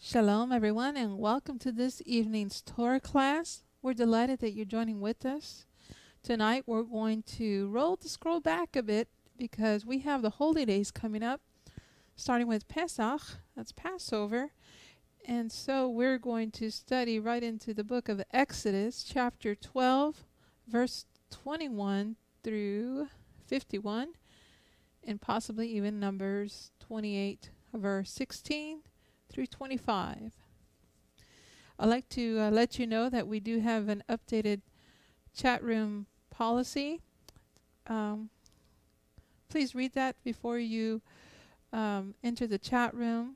Shalom, everyone, and welcome to this evening's Torah class. We're delighted that you're joining with us. Tonight, we're going to roll the scroll back a bit because we have the holy days coming up, starting with Pesach, that's Passover. And so we're going to study right into the book of Exodus, chapter 12, verse 21 through 51, and possibly even Numbers 28, verse 16 through 25. I'd like to let you know that we do have an updated chat room policy. Please read that before you enter the chat room.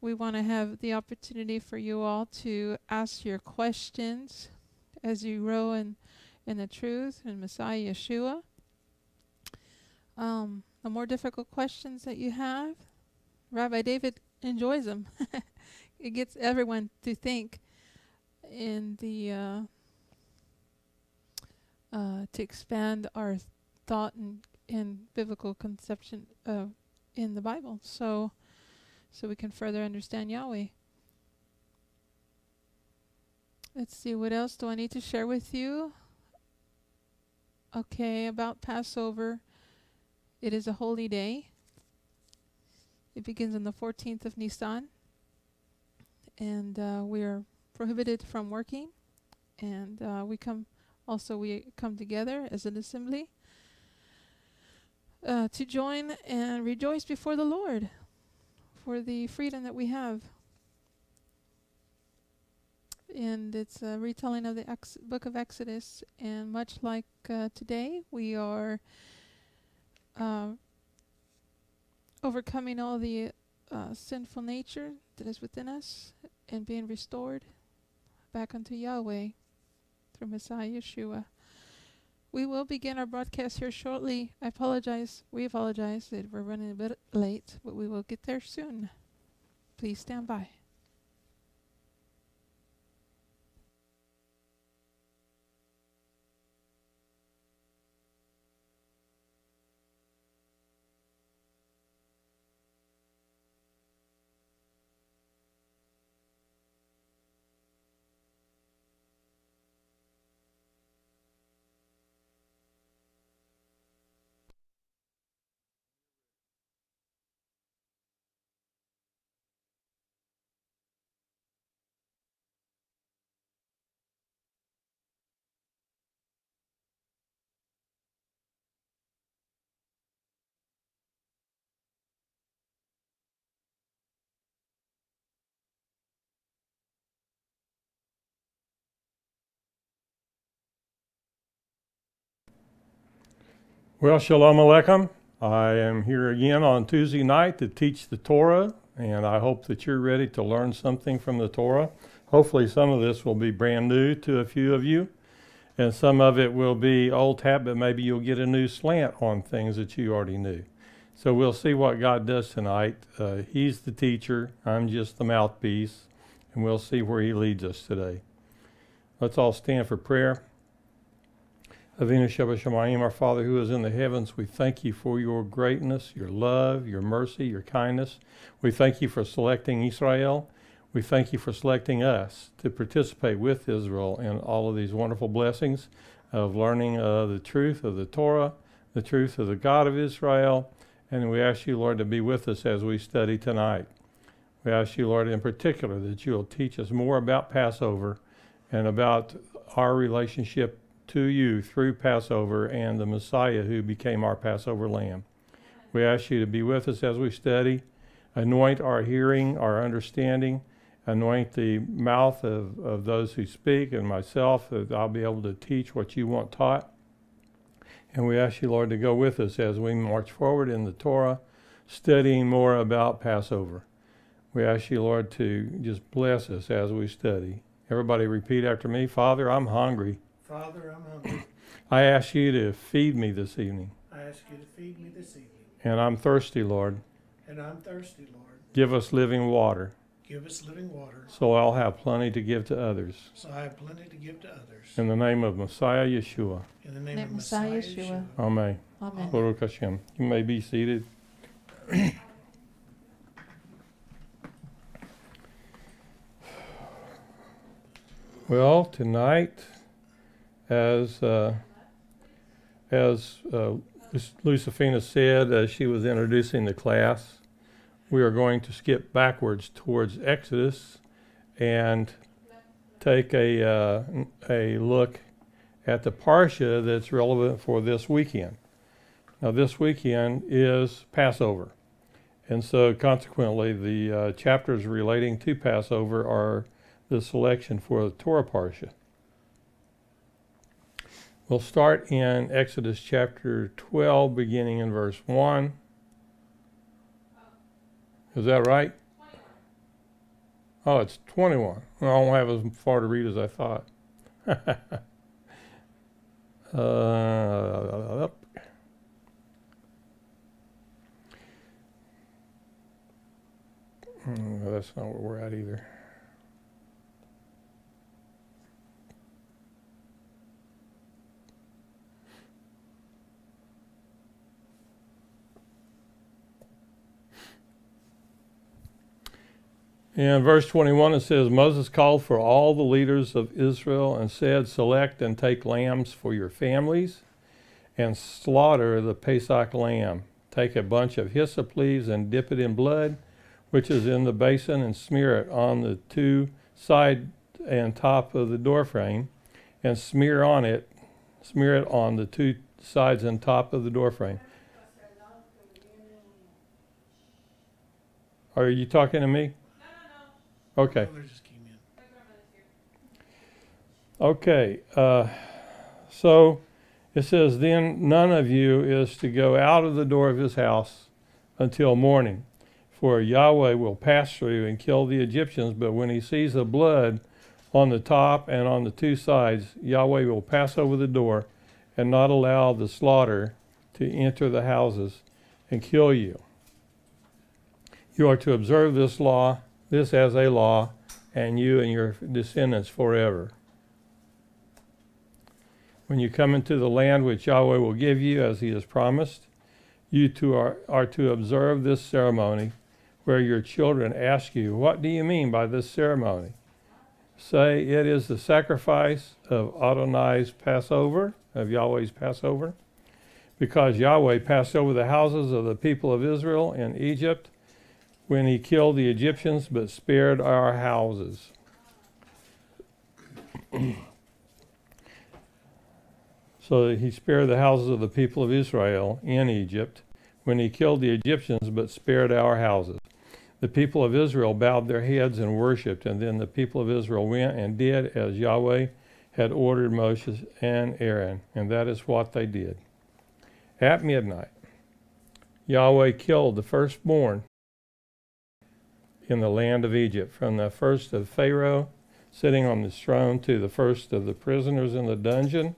We want to have the opportunity for you all to ask your questions as you grow in the truth in Messiah Yeshua. The more difficult questions that you have, Rabbi David enjoys them. It gets everyone to think in the to expand our thought and biblical conception in the Bible, so we can further understand Yahweh. Let's see, what else do I need to share with you? Okay, about Passover. It is a holy day. It begins on the 14th of Nisan, and we are prohibited from working, and we come together as an assembly to join and rejoice before the Lord for the freedom that we have. And it's a retelling of the book of Exodus, and much like today, we are overcoming all the sinful nature that is within us and being restored back unto Yahweh through Messiah Yeshua. We will begin our broadcast here shortly. We apologize that we're running a bit late, but we will get there soon. Please stand by. Well, Shalom Aleichem. I am here again on Tuesday night to teach the Torah, and I hope that you're ready to learn something from the Torah. Hopefully some of this will be brand new to a few of you, and some of it will be old hat, but maybe you'll get a new slant on things that you already knew. So we'll see what God does tonight. He's the teacher, I'm just the mouthpiece, and we'll see where he leads us today. Let's all stand for prayer. Avinu Sheba Shamayim, our Father who is in the heavens, we thank you for your greatness, your love, your mercy, your kindness. We thank you for selecting Israel. We thank you for selecting us to participate with Israel in all of these wonderful blessings of learning the truth of the Torah, the truth of the God of Israel. And we ask you, Lord, to be with us as we study tonight. We ask you, Lord, in particular, that you will teach us more about Passover and about our relationship to you through Passover and the Messiah who became our Passover lamb. We ask you to be with us as we study, anoint our hearing, our understanding, anoint the mouth of those who speak and myself, that I'll be able to teach what you want taught. And we ask you, Lord, to go with us as we march forward in the Torah, studying more about Passover. We ask you, Lord, to just bless us as we study. Everybody repeat after me. Father, I'm hungry. Father, I'm hungry. I ask you to feed me this evening. I ask you to feed me this evening. And I'm thirsty, Lord. And I'm thirsty, Lord. Give us living water. Give us living water. So I'll have plenty to give to others. So I have plenty to give to others. In the name of Messiah Yeshua. In the name of Messiah Yeshua. Amen. Amen. Baruch Hashem. You may be seated. Well, tonight, as Lucifina said as she was introducing the class, we are going to skip backwards towards Exodus and take a look at the Parsha that's relevant for this weekend. Now, this weekend is Passover, and so consequently, the chapters relating to Passover are the selection for the Torah Parashat. We'll start in Exodus chapter 12, beginning in verse 1. Is that right? 21. Oh, it's 21. Well, I don't have as far to read as I thought. That's not where we're at either. In verse 21 it says, Moses called for all the leaders of Israel and said, select and take lambs for your families and slaughter the Pesach lamb. Take a bunch of hyssop leaves and dip it in blood, which is in the basin, and smear it on the two side and top of the doorframe, and smear it on the two sides and top of the doorframe. Are you talking to me? Okay. Okay. So it says, then none of you is to go out of the door of his house until morning, for Yahweh will pass through and kill the Egyptians, but when he sees the blood on the top and on the two sides, Yahweh will pass over the door and not allow the slaughter to enter the houses and kill you. You are to observe this as a law, and you and your descendants forever. When you come into the land which Yahweh will give you, as he has promised, you two are to observe this ceremony, where your children ask you, what do you mean by this ceremony? Say, it is the sacrifice of Adonai's Passover, of Yahweh's Passover, because Yahweh passed over the houses of the people of Israel in Egypt, when he killed the Egyptians, but spared our houses. So he spared the houses of the people of Israel in Egypt, when he killed the Egyptians, but spared our houses. The people of Israel bowed their heads and worshipped, and then the people of Israel went and did as Yahweh had ordered Moses and Aaron, and that is what they did. At midnight, Yahweh killed the firstborn in the land of Egypt, from the first of Pharaoh sitting on the throne to the first of the prisoners in the dungeon,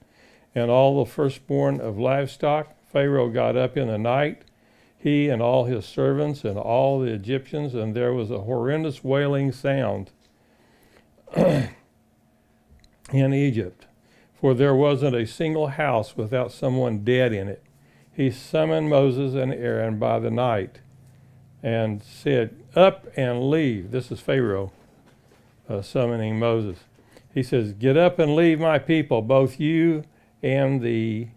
and all the firstborn of livestock. Pharaoh got up in the night, he and all his servants and all the Egyptians, and there was a horrendous wailing sound in Egypt, for there wasn't a single house without someone dead in it. He summoned Moses and Aaron by the night and said, up and leave. This is Pharaoh summoning Moses. He says, get up and leave my people, both you and the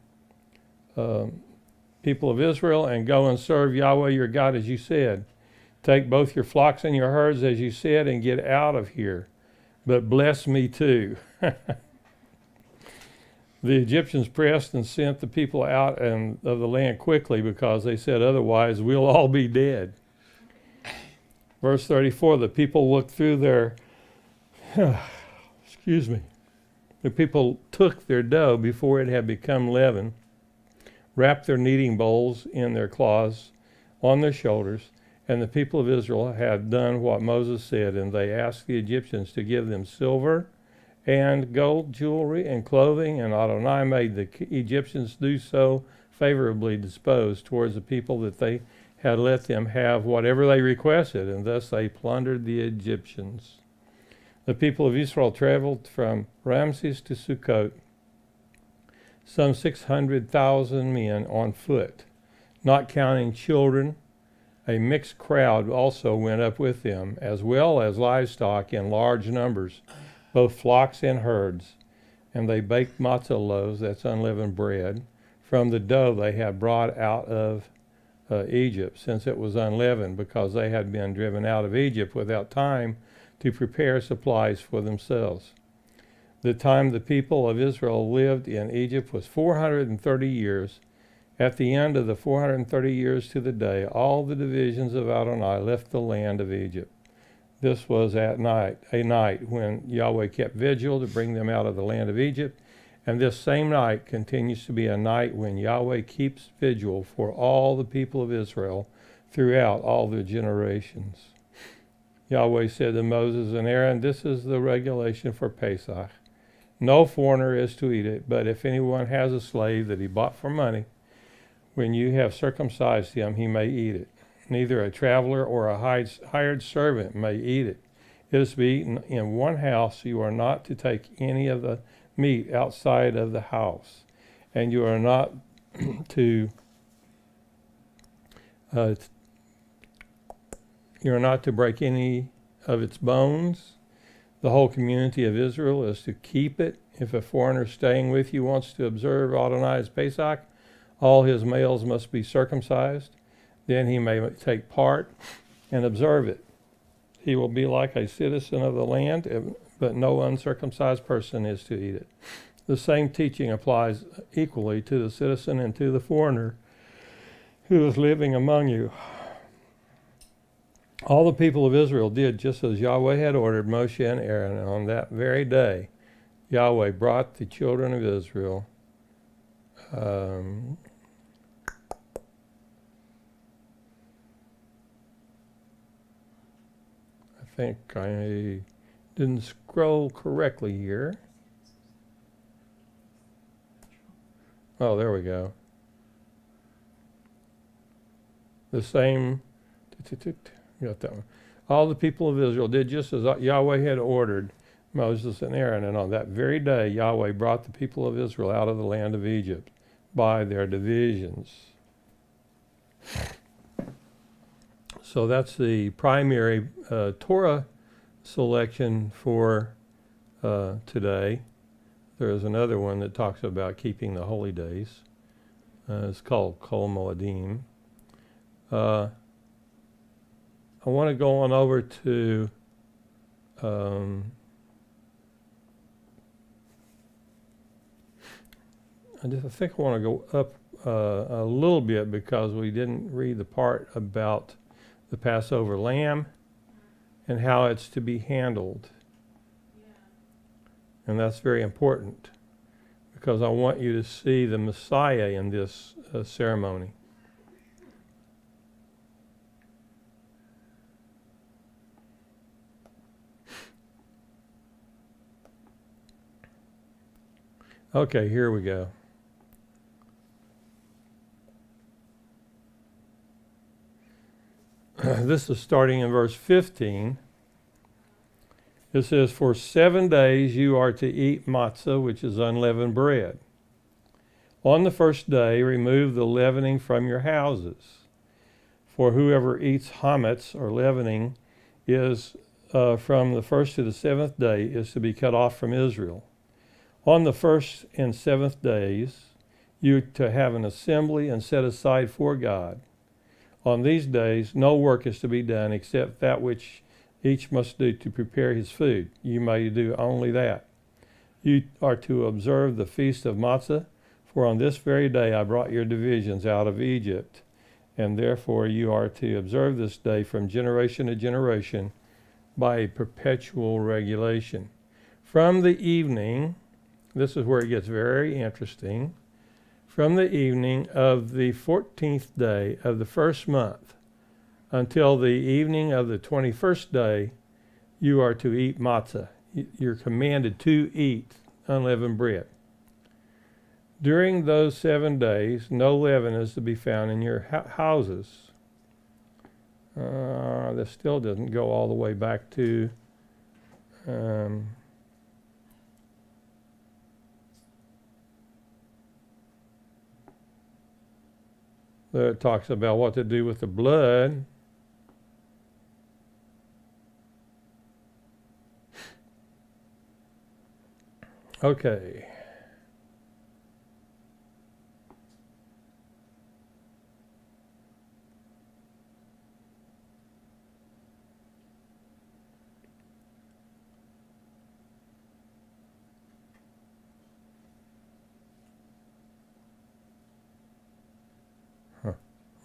people of Israel, and go and serve Yahweh your God as you said. Take both your flocks and your herds as you said, and get out of here. But bless me too. The Egyptians pressed and sent the people out of the land quickly, because they said, otherwise we'll all be dead. Verse 34, the people looked through their, the people took their dough before it had become leaven, wrapped their kneading bowls in their cloths on their shoulders, and the people of Israel had done what Moses said, and they asked the Egyptians to give them silver and gold jewelry and clothing, and Adonai made the Egyptians do so, favorably disposed towards the people, that they had let them have whatever they requested, and thus they plundered the Egyptians. The people of Israel traveled from Ramses to Sukkot, some 600,000 men on foot, not counting children. A mixed crowd also went up with them, as well as livestock in large numbers. both flocks and herds. And they baked matzah loaves, that's unleavened bread, from the dough they had brought out of Egypt, since it was unleavened, because they had been driven out of Egypt without time to prepare supplies for themselves. The time the people of Israel lived in Egypt was 430 years. At the end of the 430 years to the day, all the divisions of Adonai left the land of Egypt. This was at night, a night when Yahweh kept vigil to bring them out of the land of Egypt. And this same night continues to be a night when Yahweh keeps vigil for all the people of Israel throughout all their generations. Yahweh said to Moses and Aaron, "This is the regulation for Pesach. No foreigner is to eat it, but if anyone has a slave that he bought for money, when you have circumcised him, he may eat it. Neither a traveler or a hired servant may eat it. It is to be eaten in one house. You are not to take any of the meat outside of the house, and you are not to break any of its bones. The whole community of Israel is to keep it. If a foreigner staying with you wants to observe Adonai's Pesach, all his males must be circumcised. Then he may take part and observe it. He will be like a citizen of the land, but no uncircumcised person is to eat it." The same teaching applies equally to the citizen and to the foreigner who is living among you. All the people of Israel did just as Yahweh had ordered Moshe and Aaron, and on that very day, Yahweh brought the children of Israel I think I didn't scroll correctly here. Oh, there we go. The same, got that one. All the people of Israel did just as Yahweh had ordered Moses and Aaron, and on that very day Yahweh brought the people of Israel out of the land of Egypt by their divisions. So that's the primary Torah selection for today. There is another one that talks about keeping the holy days. It's called Kol Moedim. I want to go on over to I think I want to go up a little bit because we didn't read the part about the Passover lamb and how it's to be handled. And that's very important because I want you to see the Messiah in this ceremony. Okay, here we go. This is starting in verse 15. It says, "For 7 days you are to eat matzah, which is unleavened bread. On the first day remove the leavening from your houses. For whoever eats HaMatzah, or leavening, is from the first to the 7th day is to be cut off from Israel. On the 1st and 7th days you to have an assembly and set aside for God. On these days no work is to be done except that which each must do to prepare his food. You may do only that. You are to observe the feast of Matzah, for on this very day I brought your divisions out of Egypt, and therefore you are to observe this day from generation to generation by a perpetual regulation. From the evening," this is where it gets very interesting, "from the evening of the 14th day of the first month until the evening of the 21st day, you are to eat matzah." You're commanded to eat unleavened bread. "During those 7 days, no leaven is to be found in your houses." This still doesn't go all the way back to there it talks about what to do with the blood. Okay.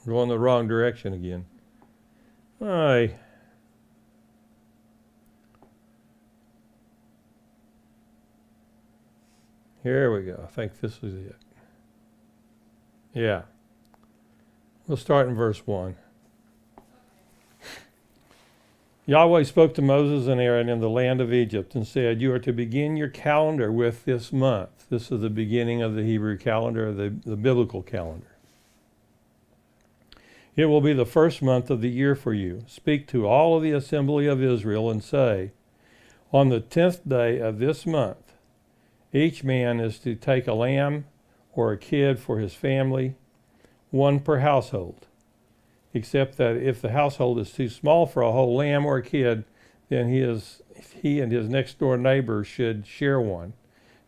Going the wrong direction again. All right. Here we go. I think this is it. Yeah. We'll start in verse 1. Yahweh spoke to Moses and Aaron in the land of Egypt and said, "You are to begin your calendar with this month." This is the beginning of the Hebrew calendar, the biblical calendar. "It will be the first month of the year for you. Speak to all of the assembly of Israel and say, on the 10th day of this month, each man is to take a lamb or a kid for his family, one per household. Except that if the household is too small for a whole lamb or a kid, then he and his next door neighbor should share one,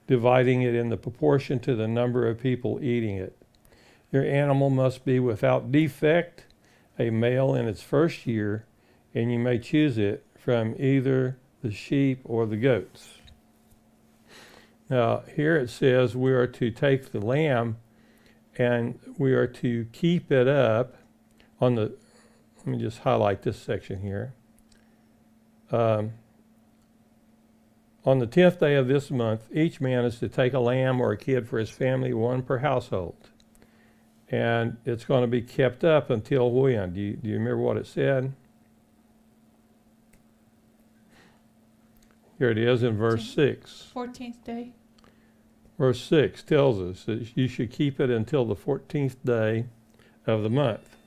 dividing it in the proportion to the number of people eating it. Your animal must be without defect, a male in its first year, and you may choose it from either the sheep or the goats." Now, here it says we are to take the lamb and we are to keep it up on the, let me just highlight this section here. On the 10th day of this month, each man is to take a lamb or a kid for his family, one per household. And it's going to be kept up until when? Do you remember what it said? Here it is in verse 6. 14th day. Verse 6 tells us that you should keep it until the 14th day of the month.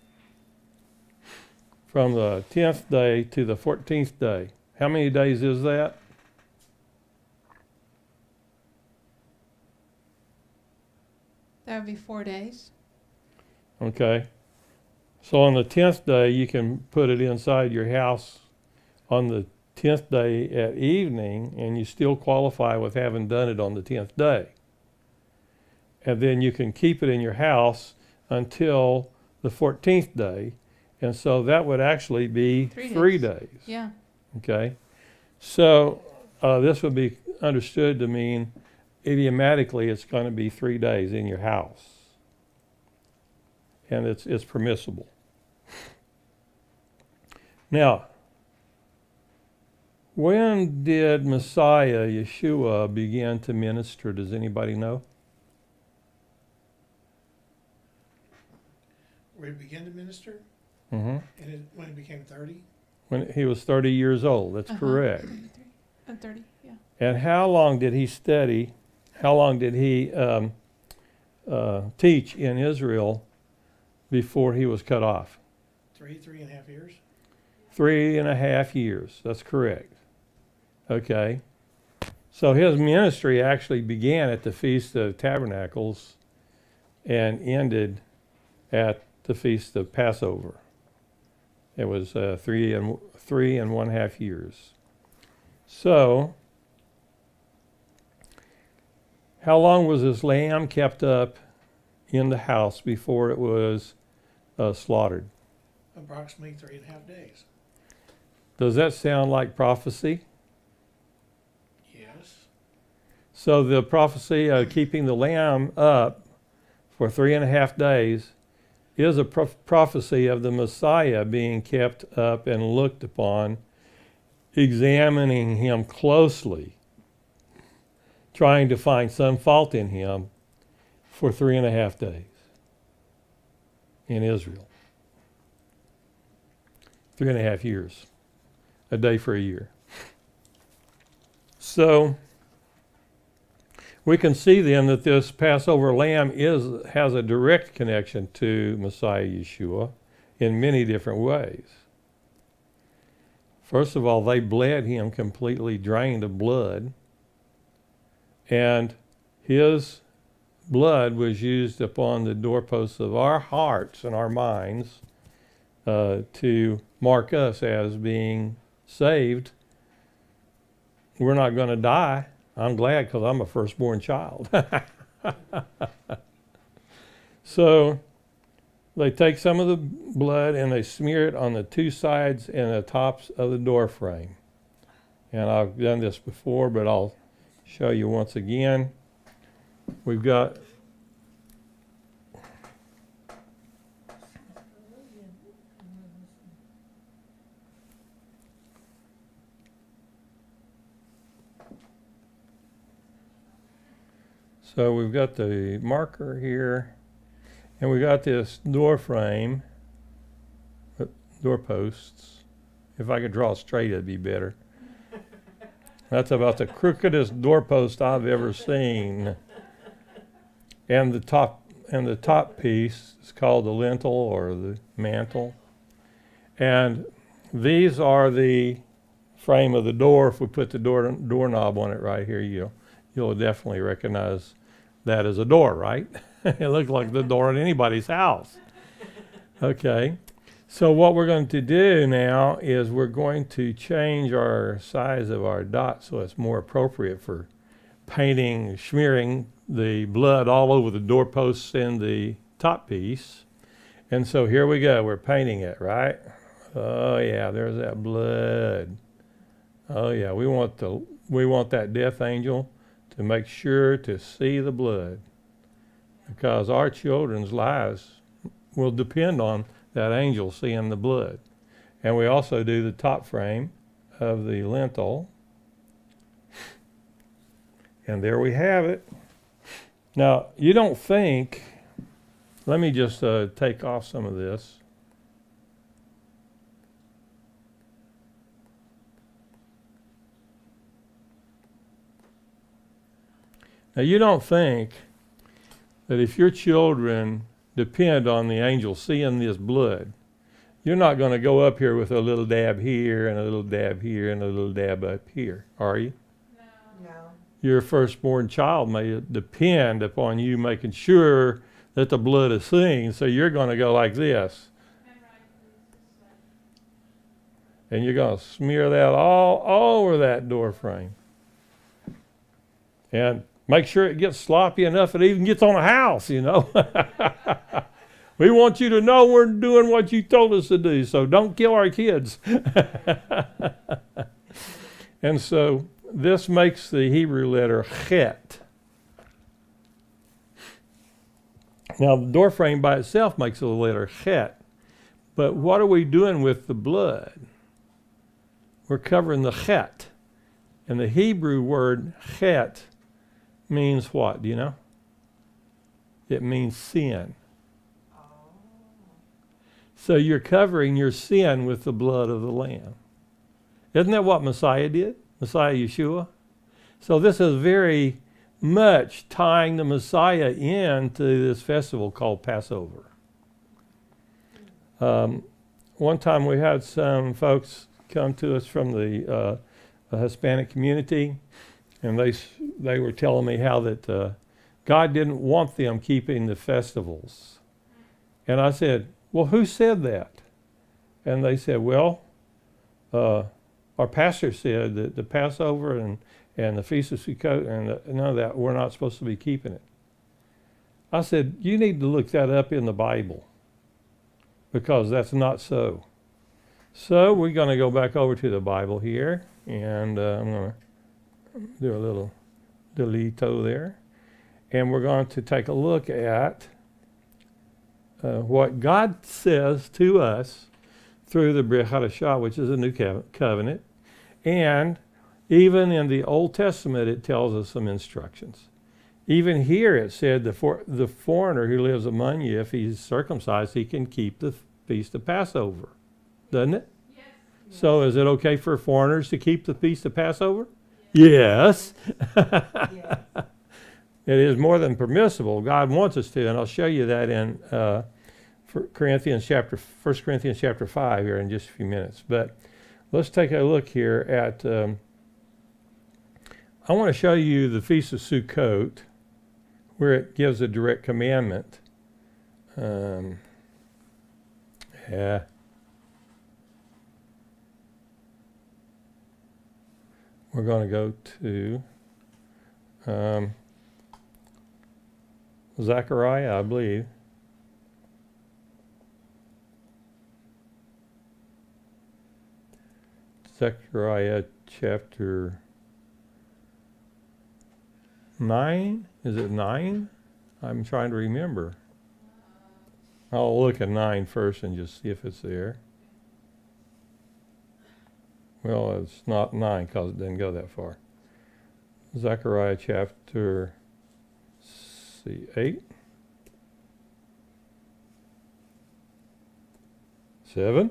From the 10th day to the 14th day. How many days is that? That would be 4 days. Okay. So on the 10th day, you can put it inside your house on the 10th day at evening, and you still qualify with having done it on the 10th day. And then you can keep it in your house until the 14th day. And so that would actually be 3 days. Yeah. Okay. So this would be understood to mean idiomatically it's going to be 3 days in your house. And it's permissible. Now, when did Messiah, Yeshua, begin to minister? Does anybody know? Where he began to minister? Mm-hmm. And when he became 30? When he was 30 years old. That's correct. 30, yeah. And how long did he study? How long did he teach in Israel before he was cut off? 3.5 years. 3.5 years. That's correct. Okay. So his ministry actually began at the Feast of Tabernacles and ended at the Feast of Passover. It was 3.5 years. So, how long was this lamb kept up in the house before it was slaughtered? Approximately 3.5 days. Does that sound like prophecy? Yes. So the prophecy of keeping the lamb up for 3.5 days is a prophecy of the Messiah being kept up and looked upon, examining him closely, trying to find some fault in him for 3.5 days in Israel. 3.5 years, a day for a year. So we can see then that this Passover lamb has a direct connection to Messiah Yeshua in many different ways. First of all, they bled him completely, drained of blood, and his blood was used upon the doorposts of our hearts and our minds to mark us as being saved. We're not going to die I'm glad because I'm a firstborn child. So they take some of the blood and they smear it on the two sides and the tops of the door frame. And I've done this before, but I'll show you once again. We've got so we've got the marker here, and we got this door frame, door posts. If I could draw straight, it'd be better. That's about the crookedest doorpost I've ever seen. And the top piece is called the lintel or the mantle. And these are the frame of the door. If we put the doorknob on it right here, you'll definitely recognize that as a door, right? It looks like the door in anybody's house. Okay. So what we're going to do now is we're going to change our size of our dot so it's more appropriate for painting, smearing the blood all over the doorposts and the top piece. And so here we go. We're painting it, right? Oh yeah, there's that blood. Oh yeah, we want that death angel to make sure to see the blood, because our children's lives will depend on that angel seeing the blood. And we also do the top frame of the lintel. And there we have it. Now, you don't think, let me just take off some of this. Now, you don't think that if your children depend on the angel seeing this blood, you're not going to go up here with a little dab here and a little dab here and a little dab up here, are you? No. Your firstborn child may depend upon you making sure that the blood is seen, so you're going to go like this. And you're going to smear that all over that door frame. And make sure it gets sloppy enough it even gets on a house, you know. We want you to know we're doing what you told us to do, so don't kill our kids. And so this makes the Hebrew letter chet. Now the door frame by itself makes the letter chet, but what are we doing with the blood? We're covering the chet. And the Hebrew word chet means what? Do you know? It means sin. So you're covering your sin with the blood of the Lamb. Isn't that what Messiah did? Messiah Yeshua? So this is very much tying the Messiah into this festival called Passover. One time we had some folks come to us from the Hispanic community, and they were telling me how that God didn't want them keeping the festivals. And I said, well, who said that? And they said, well, our pastor said that the Passover and the Feast of Sukkot and none of that, we're not supposed to be keeping it. I said, you need to look that up in the Bible, because that's not so. So we're going to go back over to the Bible here, and I'm going to do a little delito there. And we're going to take a look at what God says to us through the Brit Hadashah, which is a new covenant. And even in the Old Testament, it tells us some instructions. Even here it said the foreigner who lives among you, if he's circumcised, he can keep the Feast of Passover. Doesn't it? Yes. So is it okay for foreigners to keep the Feast of Passover? Yes. Yes. It is more than permissible. God wants us to, and I'll show you that in 1 Corinthians chapter 5 here in just a few minutes. But let's take a look here at, I want to show you the Feast of Sukkot, where it gives a direct commandment. Yeah. We're going to go to Zechariah, I believe. Zechariah chapter 9? Is it 9? I'm trying to remember. I'll look at 9 first and just see if it's there. Well, it's not 9 because it didn't go that far. Zechariah chapter 8? 7?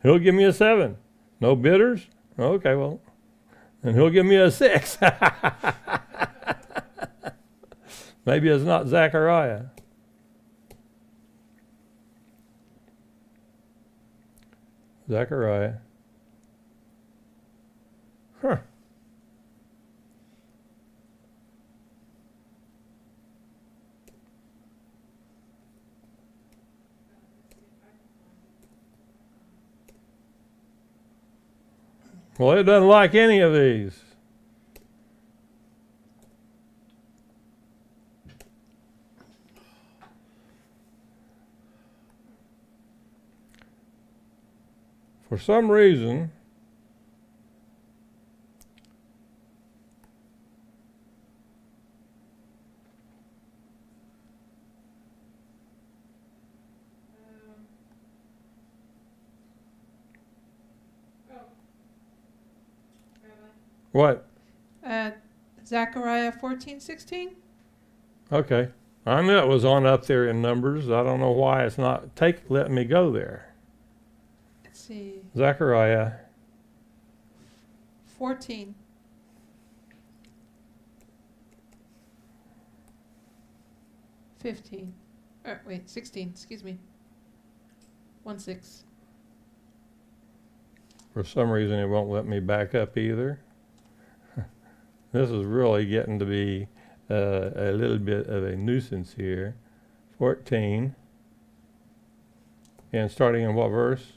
He'll give me a 7. No bidders? Okay, well, and he'll give me a 6. Maybe it's not Zechariah. Zechariah. Huh. Well, it doesn't like any of these. For some reason, what? Zechariah 14:16. Okay. I knew it was on up there in Numbers. I don't know why it's not letting me go there. Let's see. Zechariah 14. Wait, 16, excuse me. 1:6. For some reason, it won't let me back up either. This is really getting to be a little bit of a nuisance here. 14. And starting in what verse?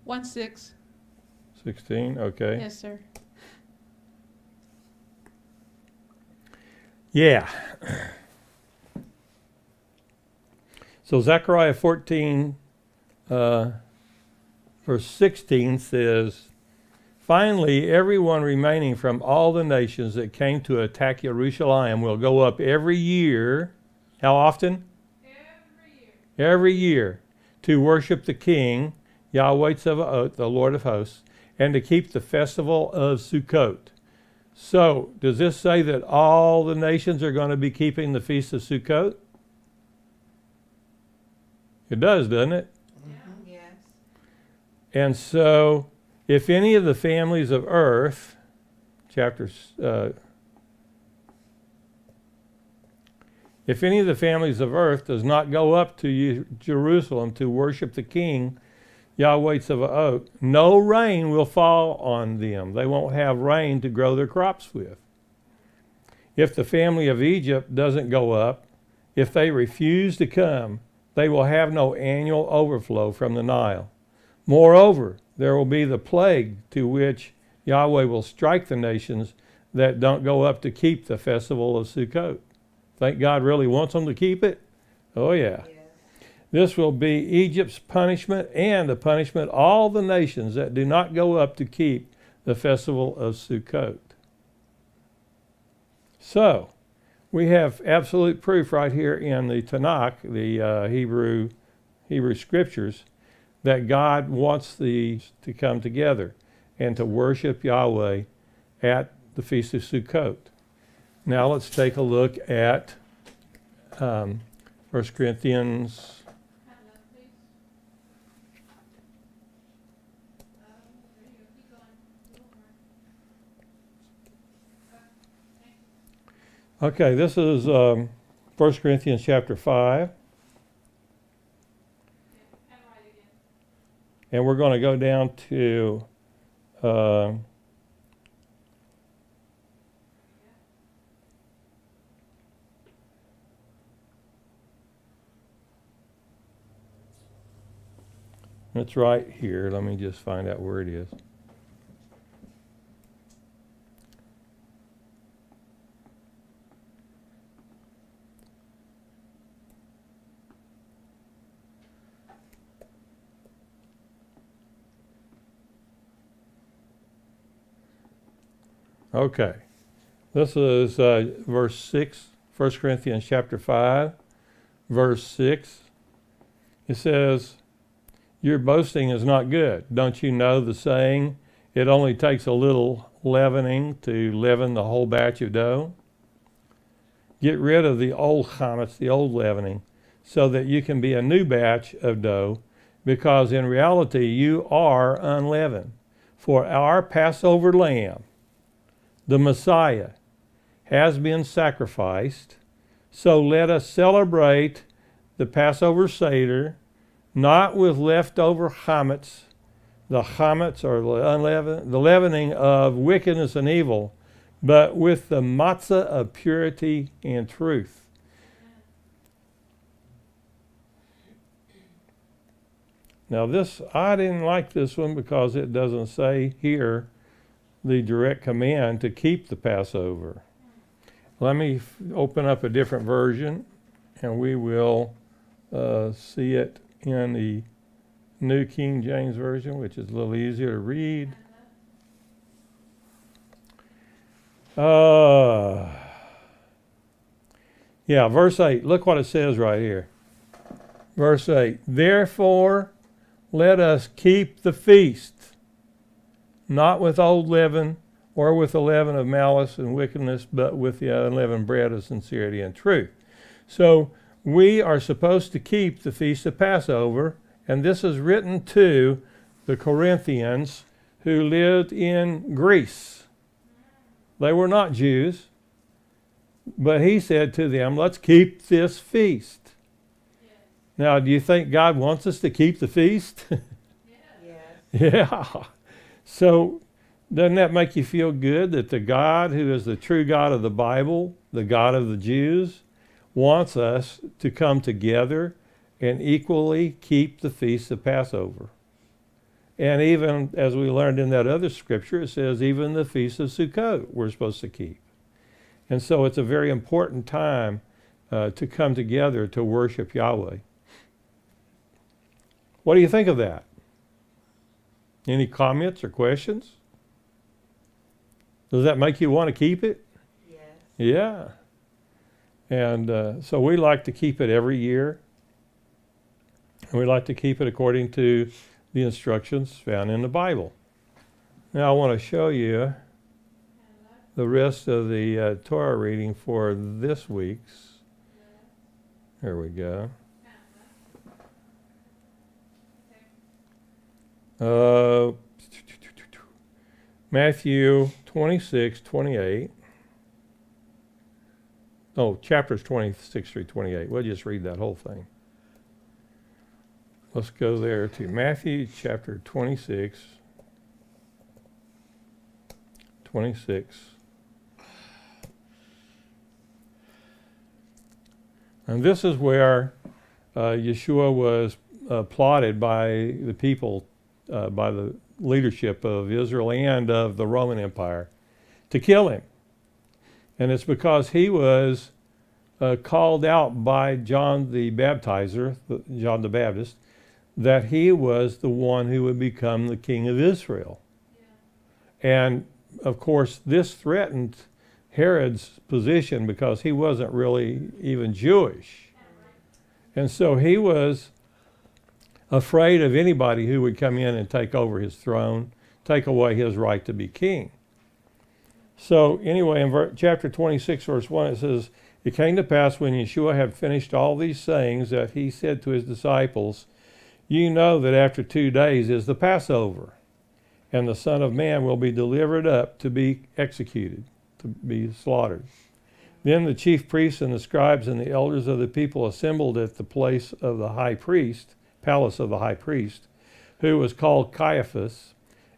1:6. 16, okay. Yes, sir. Yeah. So Zechariah 14, verse 16 says, "Finally, everyone remaining from all the nations that came to attack Jerusalem will go up every year." How often? Every year. Every year, to worship the King, Yahweh Tzevaot, the Lord of hosts, and to keep the festival of Sukkot. So, does this say that all the nations are going to be keeping the feast of Sukkot? It does, doesn't it? Yes. And so, if any of the families of earth, if any of the families of earth does not go up to Jerusalem to worship the King, Yahweh Tzevaot, no rain will fall on them. They won't have rain to grow their crops with. If the family of Egypt doesn't go up, if they refuse to come, they will have no annual overflow from the Nile. Moreover, there will be the plague to which Yahweh will strike the nations that don't go up to keep the festival of Sukkot. Think God really wants them to keep it? Oh, yeah. Yes. This will be Egypt's punishment and the punishment of all the nations that do not go up to keep the festival of Sukkot. So, we have absolute proof right here in the Tanakh, the Hebrew scriptures, that God wants these to come together and to worship Yahweh at the Feast of Sukkot. Now let's take a look at 1 Corinthians. Okay, this is 1 Corinthians chapter 5. And we're going to go down to it's right here. Let me just find out where it is. Okay. This is verse 6, 1 Corinthians chapter 5, verse 6. It says, your boasting is not good. Don't you know the saying, it only takes a little leavening to leaven the whole batch of dough? Get rid of the old chametz, the old leavening, so that you can be a new batch of dough, because in reality you are unleavened. For our Passover lamb, the Messiah, has been sacrificed, so let us celebrate the Passover Seder, not with leftover chametz, the chametz or the leavening of wickedness and evil, but with the matzah of purity and truth. Now this, I didn't like this one because it doesn't say here the direct command to keep the Passover. Let me open up a different version and we will see it in the New King James Version, which is a little easier to read. Yeah, verse 8. Look what it says right here. Verse 8. Therefore, let us keep the feast, not with old leaven or with the leaven of malice and wickedness, but with the unleavened bread of sincerity and truth. So we are supposed to keep the feast of Passover, and this is written to the Corinthians who lived in Greece. They were not Jews, but he said to them, let's keep this feast. Yes. Now, do you think God wants us to keep the feast? Yes. Yeah. So doesn't that make you feel good that the God who is the true God of the Bible, the God of the Jews, wants us to come together and equally keep the feast of Passover? And even, as we learned in that other scripture, it says even the feast of Sukkot we're supposed to keep. And so it's a very important time to come together to worship Yahweh. What do you think of that? Any comments or questions? Does that make you want to keep it? Yes. Yeah. And so we like to keep it every year. And we like to keep it according to the instructions found in the Bible. Now I want to show you the rest of the Torah reading for this week's. There we go. Matthew 26:28. Oh, chapters 26 through 28. We'll just read that whole thing. Let's go there to Matthew chapter 26. And this is where Yeshua was plotted by the people, by the leadership of Israel and of the Roman Empire, to kill him. And it's because he was called out by John the Baptizer, John the Baptist, that he was the one who would become the king of Israel. Yeah. And of course, this threatened Herod's position because he wasn't really even Jewish. And so he was afraid of anybody who would come in and take over his throne, take away his right to be king. So anyway, in chapter 26, verse 1, it says, it came to pass when Yeshua had finished all these sayings that he said to his disciples, you know that after 2 days is the Passover, and the Son of Man will be delivered up to be executed, to be slaughtered. Then the chief priests and the scribes and the elders of the people assembled at the place of the high priest, palace of the high priest, who was called Caiaphas,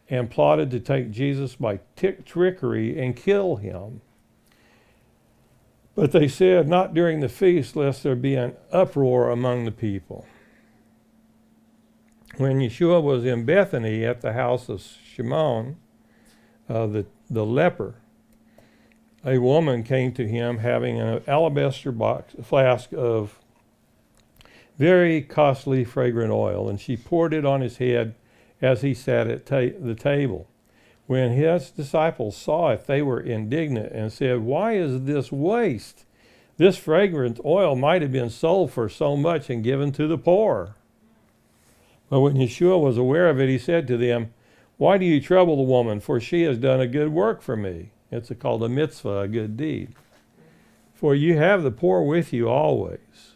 and plotted to take Jesus by trickery and kill him. But they said, not during the feast, lest there be an uproar among the people. When Yeshua was in Bethany at the house of Shimon, the leper, a woman came to him having an alabaster flask of very costly fragrant oil, and she poured it on his head as he sat at the table. When his disciples saw it, they were indignant and said, "Why is this waste? This fragrant oil might have been sold for so much and given to the poor." But when Yeshua was aware of it, he said to them, "Why do you trouble the woman? For she has done a good work for me." It's called a mitzvah, a good deed. "For you have the poor with you always.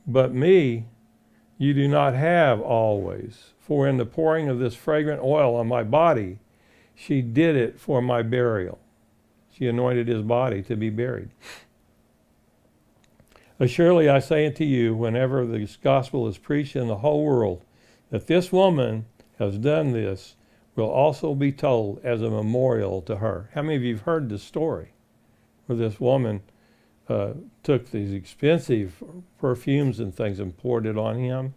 But me you do not have always. For in the pouring of this fragrant oil on my body, she did it for my burial." She anointed his body to be buried. "Surely I say unto you, whenever this gospel is preached in the whole world, that this woman has done this will also be told as a memorial to her." How many of you have heard this story where this woman took these expensive perfumes and things and poured it on him,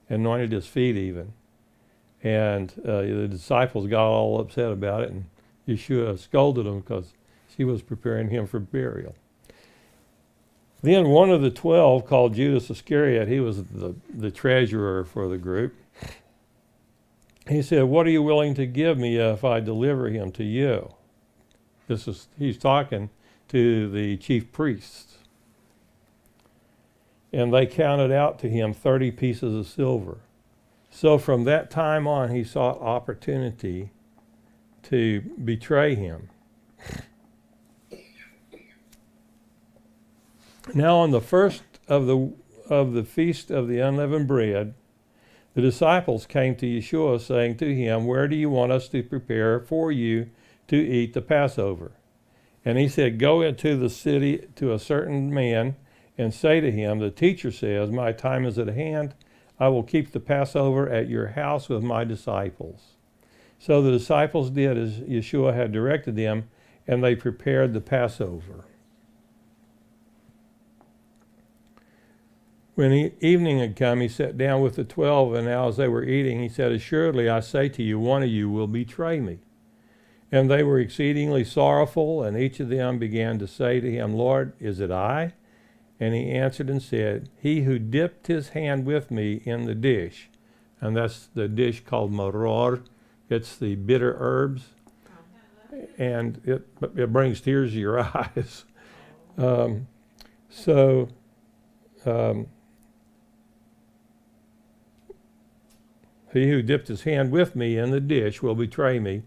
anointed his feet even? And the disciples got all upset about it, and Yeshua scolded them because she was preparing him for burial. Then one of the 12, called Judas Iscariot, he was the treasurer for the group. He said, "What are you willing to give me if I deliver him to you?" He's talking to the chief priests. And they counted out to him 30 pieces of silver. So from that time on, he sought opportunity to betray him. Now on the first of the feast of the unleavened bread, the disciples came to Yeshua, saying to him, "Where do you want us to prepare for you to eat the Passover?" And he said, "Go into the city to a certain man and say to him, the teacher says, my time is at hand. I will keep the Passover at your house with my disciples." So the disciples did as Yeshua had directed them, and they prepared the Passover. When evening had come, he sat down with the 12, and now as they were eating, he said, "Assuredly I say to you, one of you will betray me." And they were exceedingly sorrowful, and each of them began to say to him, "Lord, is it I?" And he answered and said, "He who dipped his hand with me in the dish," and that's the dish called maror. It's the bitter herbs, and it brings tears to your eyes. He who dipped his hand with me in the dish will betray me.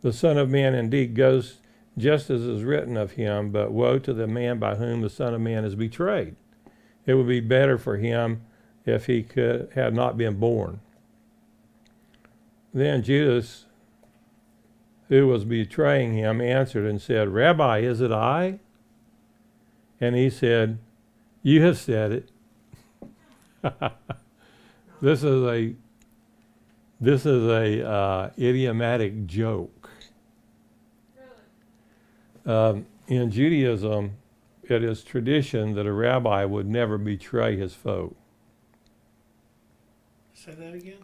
The Son of Man indeed goes just as is written of him, but woe to the man by whom the Son of Man is betrayed. It would be better for him if he had not been born. Then Judas, who was betraying him, answered and said, "Rabbi, is it I?" And he said, "You have said it." This is a idiomatic joke. In Judaism, it is tradition that a rabbi would never betray his foe. Say that again?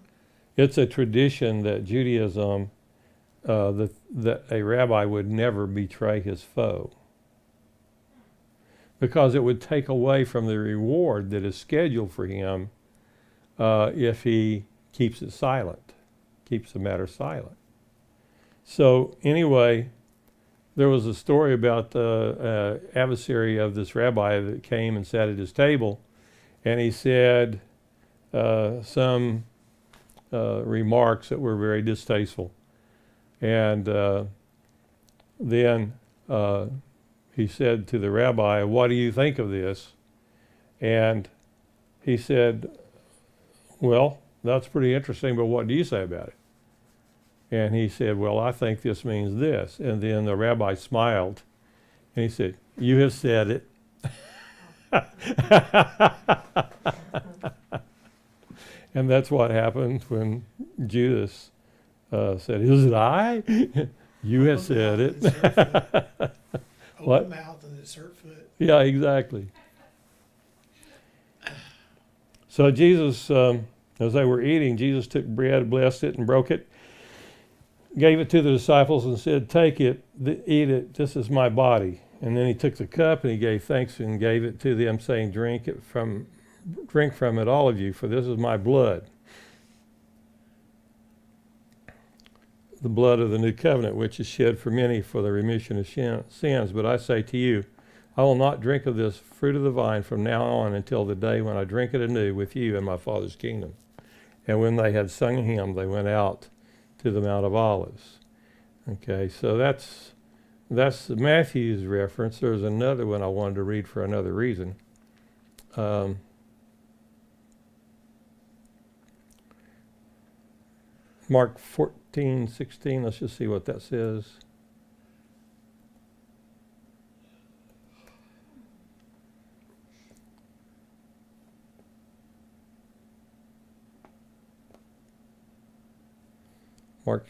It's a tradition that Judaism, that a rabbi would never betray his foe, because it would take away from the reward that is scheduled for him if he keeps it silent, keeps the matter silent. So anyway, there was a story about the adversary of this rabbi that came and sat at his table, and he said some remarks that were very distasteful. And then he said to the rabbi, "What do you think of this?" And he said, "Well, that's pretty interesting, but what do you say about it?" And he said, "Well, I think this means this." And then the rabbi smiled, and he said, "You have said it." And that's what happened when Judas said, "Is it I?" You have said it. What? Open mouth and insert foot. Yeah, exactly. So Jesus, as they were eating, Jesus took bread, blessed it, and broke it, gave it to the disciples and said, "Take it, eat it, this is my body." And then he took the cup and he gave thanks and gave it to them, saying, drink from it, all of you, for this is my blood. the blood of the new covenant, which is shed for many for the remission of sins. But I say to you, I will not drink of this fruit of the vine from now on until the day when I drink it anew with you in my Father's kingdom. And when they had sung a hymn, they went out to the Mount of Olives. Okay, so that's Matthew's reference. There's another one I wanted to read for another reason. Mark 14:16. Let's just see what that says. Mark.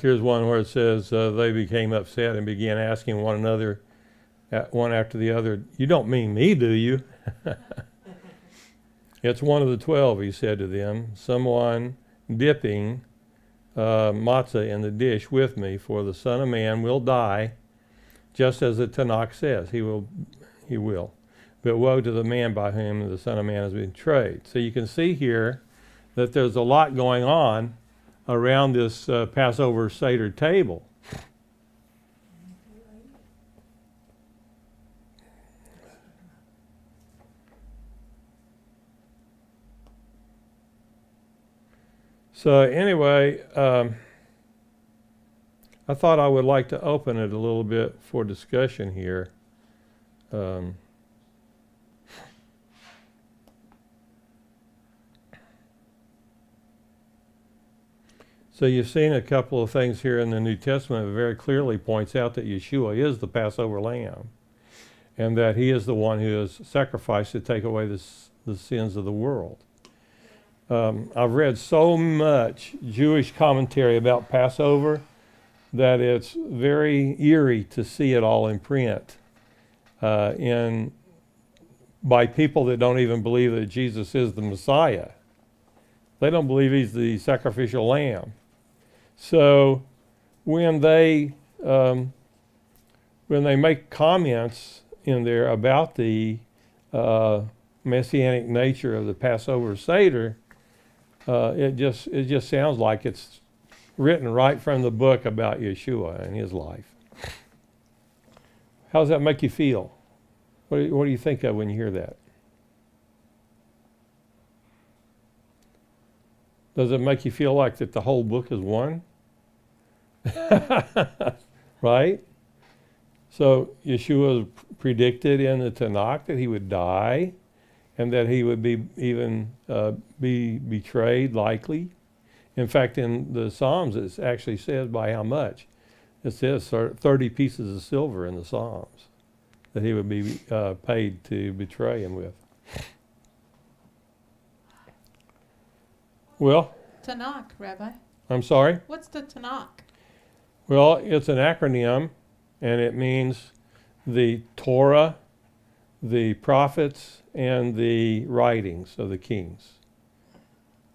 Here's one where it says, they became upset and began asking one another, one after the other, you don't mean me, do you? It's one of the 12, he said to them, someone dipping matzah in the dish with me, for the Son of Man will die, just as the Tanakh says, he will. But woe to the man by whom the Son of Man has been betrayed. So you can see here that there's a lot going on around this Passover Seder table. So anyway, I thought I would like to open it a little bit for discussion here. So you've seen a couple of things here in the New Testament that very clearly points out that Yeshua is the Passover lamb, and that he is the one who is sacrificed to take away the sins of the world. I've read so much Jewish commentary about Passover that it's very eerie to see it all in print by people that don't even believe that Jesus is the Messiah. They don't believe he's the sacrificial lamb. So when they make comments in there about the messianic nature of the Passover Seder, it just sounds like it's written right from the book about Yeshua and his life. How does that make you feel? What do you think of when you hear that? Does it make you feel like that the whole book is one? Right? So Yeshua predicted in the Tanakh that he would die and that he would be betrayed likely. In fact, in the Psalms, it actually says by how much. It says 30 pieces of silver in the Psalms that he would be paid to betray him with. Well, Tanakh, Rabbi. I'm sorry? What's the Tanakh? Well, it's an acronym, and it means the Torah, the prophets, and the writings of the kings.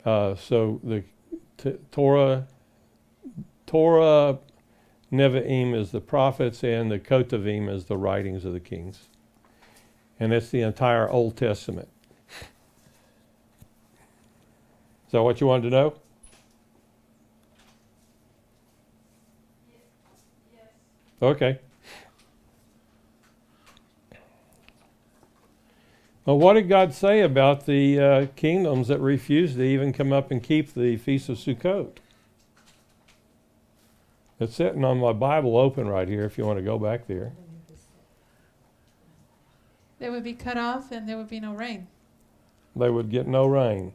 So the Torah, Nevi'im is the prophets, and the Kotavim is the writings of the kings. And it's the entire Old Testament. Is that what you wanted to know? Yes. Okay. Well, what did God say about the kingdoms that refused to even come up and keep the Feast of Sukkot? It's sitting on my Bible open right here if you want to go back there. They would be cut off and there would be no rain. They would get no rain.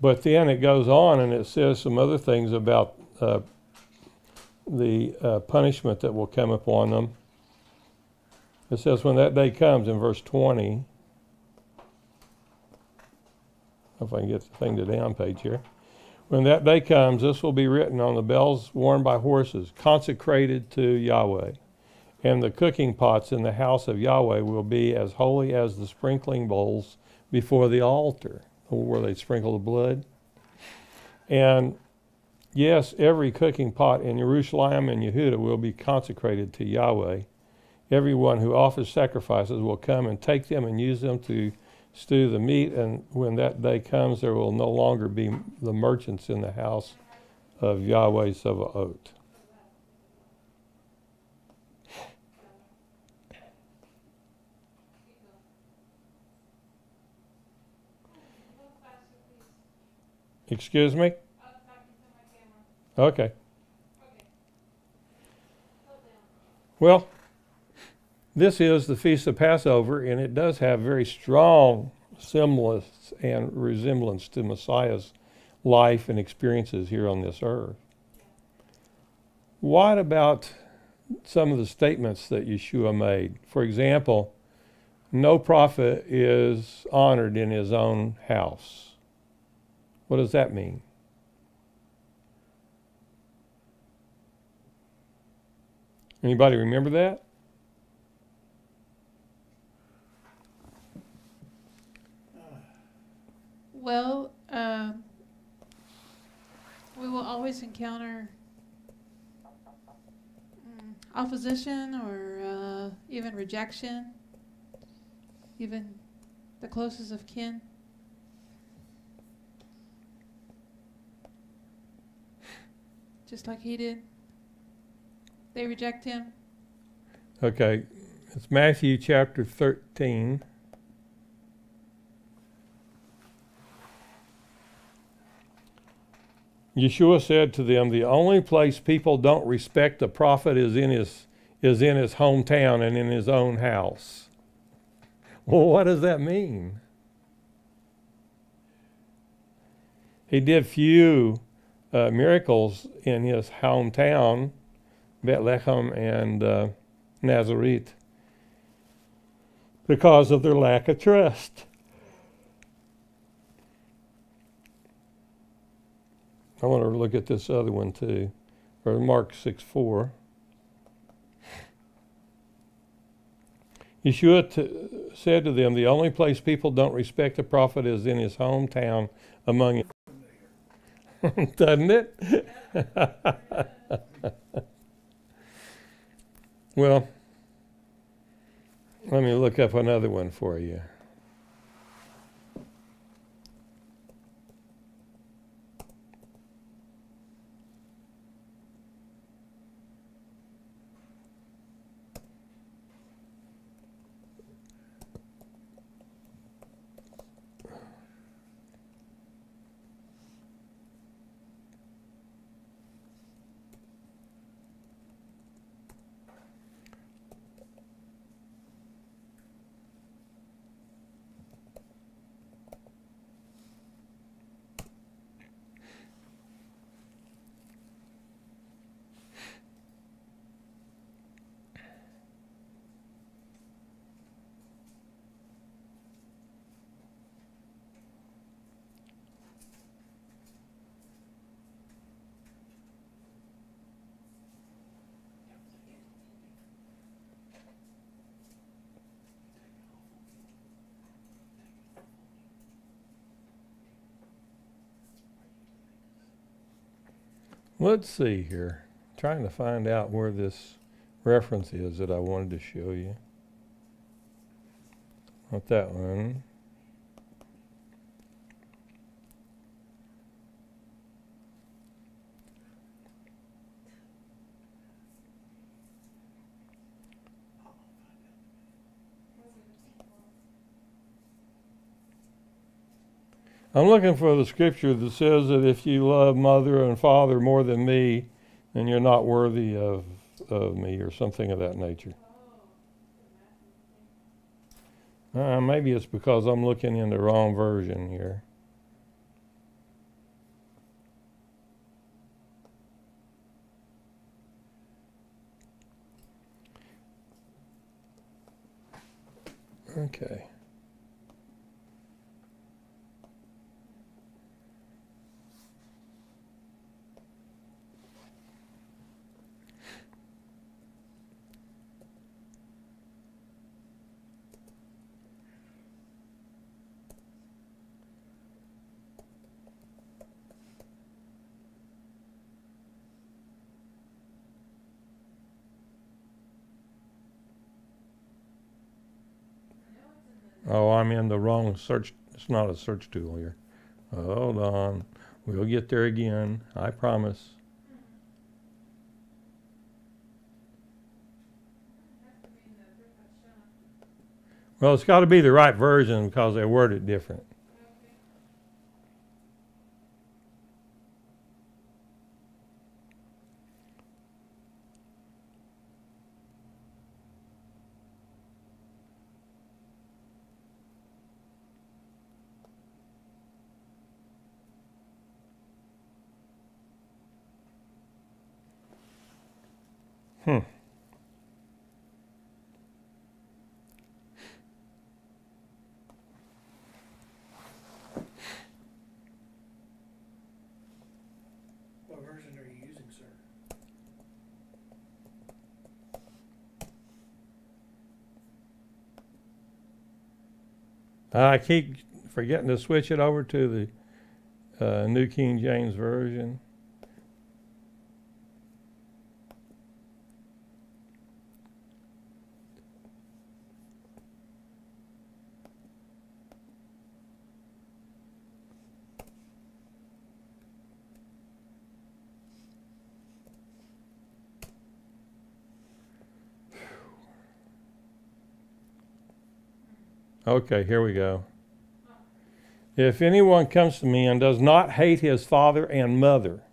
But then it goes on and it says some other things about the punishment that will come upon them. It says, when that day comes in verse 20. If I can get the thing to down page here. When that day comes, this will be written on the bells worn by horses, consecrated to Yahweh. And the cooking pots in the house of Yahweh will be as holy as the sprinkling bowls before the altar, where they sprinkle the blood. And yes, every cooking pot in Jerusalem and Yehuda will be consecrated to Yahweh. Everyone who offers sacrifices will come and take them and use them to stew the meat, and when that day comes, there will no longer be the merchants in the house of Yahweh Sabaoth. Excuse me? Okay. Well, this is the Feast of Passover, and it does have very strong semblance and resemblance to Messiah's life and experiences here on this earth. What about some of the statements that Yeshua made? For example, no prophet is honored in his own house. What does that mean? Anybody remember that? Well, we will always encounter opposition or even rejection, even the closest of kin. Just like he did. They reject him. Okay, it's Matthew chapter 13. Yeshua said to them, the only place people don't respect a prophet is in his hometown and in his own house. Well, what does that mean? He did few miracles in his hometown, Bethlehem and Nazareth, because of their lack of trust. I want to look at this other one too, or Mark 6:4. Yeshua said to them, the only place people don't respect a prophet is in his hometown among you. Doesn't it? Well, let me look up another one for you. Let's see here. Trying to find out where this reference is that I wanted to show you. Not that one. I'm looking for the scripture that says that if you love mother and father more than me, then you're not worthy of me, or something of that nature. Maybe it's because I'm looking in the wrong version here. Okay. Oh, I'm in the wrong search. It's not a search tool here. Hold on. We'll get there again. I promise. Well, it's got to be the right version because they word it different. What version are you using, sir? I keep forgetting to switch it over to the New King James Version. Okay, here we go. If anyone comes to me and does not hate his father and mother,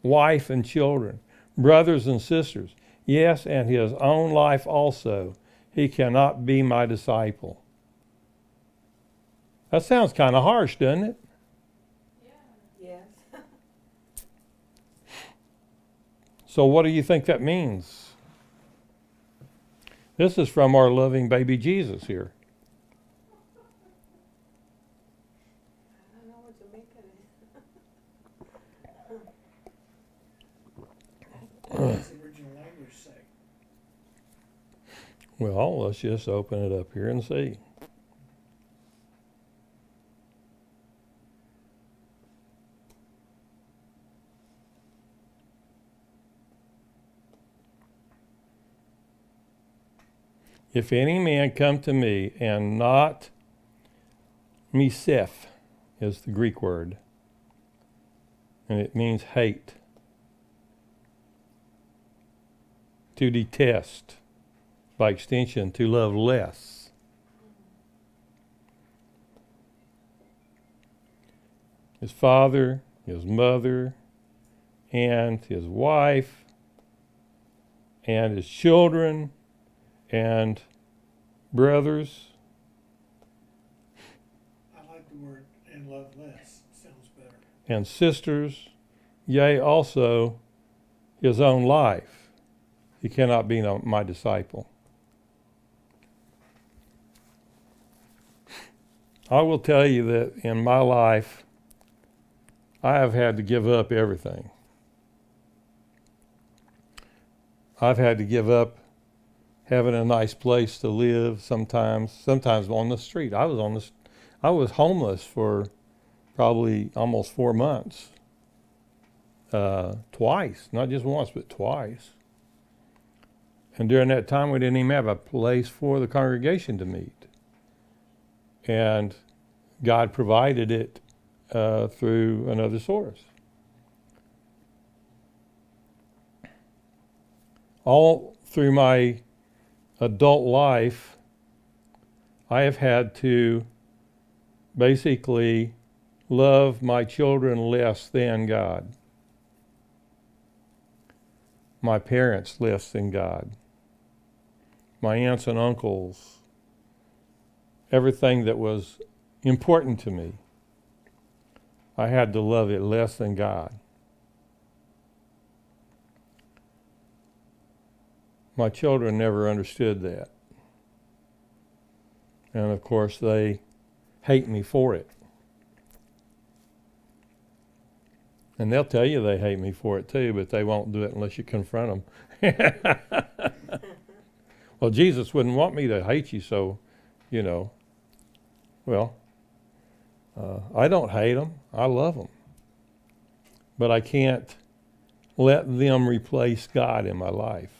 wife and children, brothers and sisters, yes, and his own life also, he cannot be my disciple. That sounds kind of harsh, doesn't it? Yes. So what do you think that means? This is from our loving baby Jesus here. I don't know what to make of it. What does the original language say? Well, let's just open it up here and see. If any man come to me and not misef is the Greek word, and it means hate, to detest, by extension, to love less. His father, his mother, and his wife, and his children, and brothers. I like the word "and love less." Sounds better. And sisters, yea, also his own life. He cannot be my disciple. I will tell you that in my life, I have had to give up everything. I've had to give up having a nice place to live sometimes on the street. I was homeless for probably almost 4 months. Twice, not just once, but twice. And during that time, we didn't even have a place for the congregation to meet. And God provided it through another source. All through my adult life, I have had to basically love my children less than God. My parents less than God. My aunts and uncles. Everything that was important to me, I had to love it less than God. My children never understood that. And of course, they hate me for it. And they'll tell you they hate me for it too, but they won't do it unless you confront them. Well, Jesus wouldn't want me to hate you, so, well, I don't hate them. I love them. But I can't let them replace God in my life.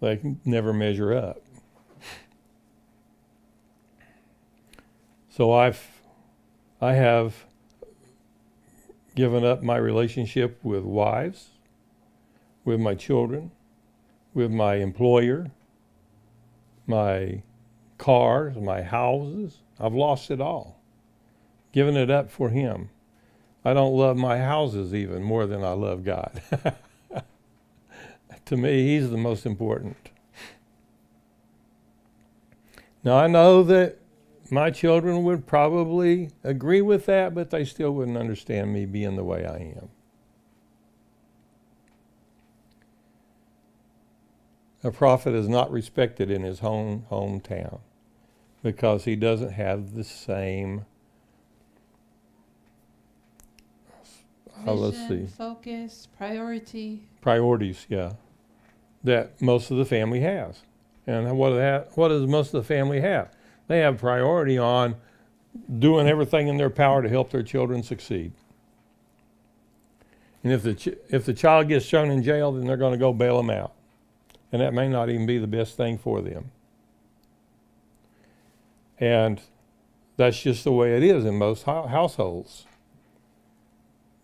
They can never measure up. So I have given up my relationship with wives, with my children, with my employer, my cars, my houses. I've lost it all. Given it up for Him. I don't love my houses even more than I love God. To me, He's the most important. Now, I know that my children would probably agree with that, but they still wouldn't understand me being the way I am. A prophet is not respected in his hometown because he doesn't have the same vision, focus, priorities, that most of the family has. And what does most of the family have? They have priority on doing everything in their power to help their children succeed. And if the child gets thrown in jail, then they're going to go bail them out. And that may not even be the best thing for them. And that's just the way it is in most households.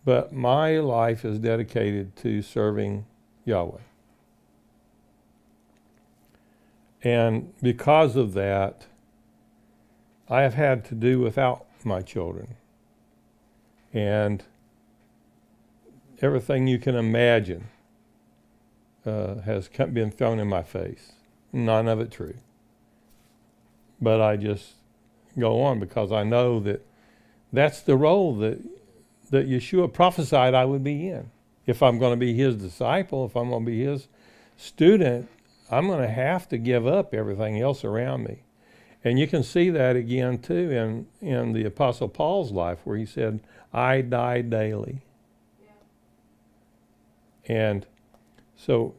But my life is dedicated to serving Yahweh. And because of that, I have had to do without my children. And everything you can imagine has been thrown in my face. None of it true. But I just go on because I know that that's the role that Yeshua prophesied I would be in. If I'm going to be His disciple, if I'm going to be His student, I'm going to have to give up everything else around me. And you can see that again too in the Apostle Paul's life where he said, I die daily. Yeah. And so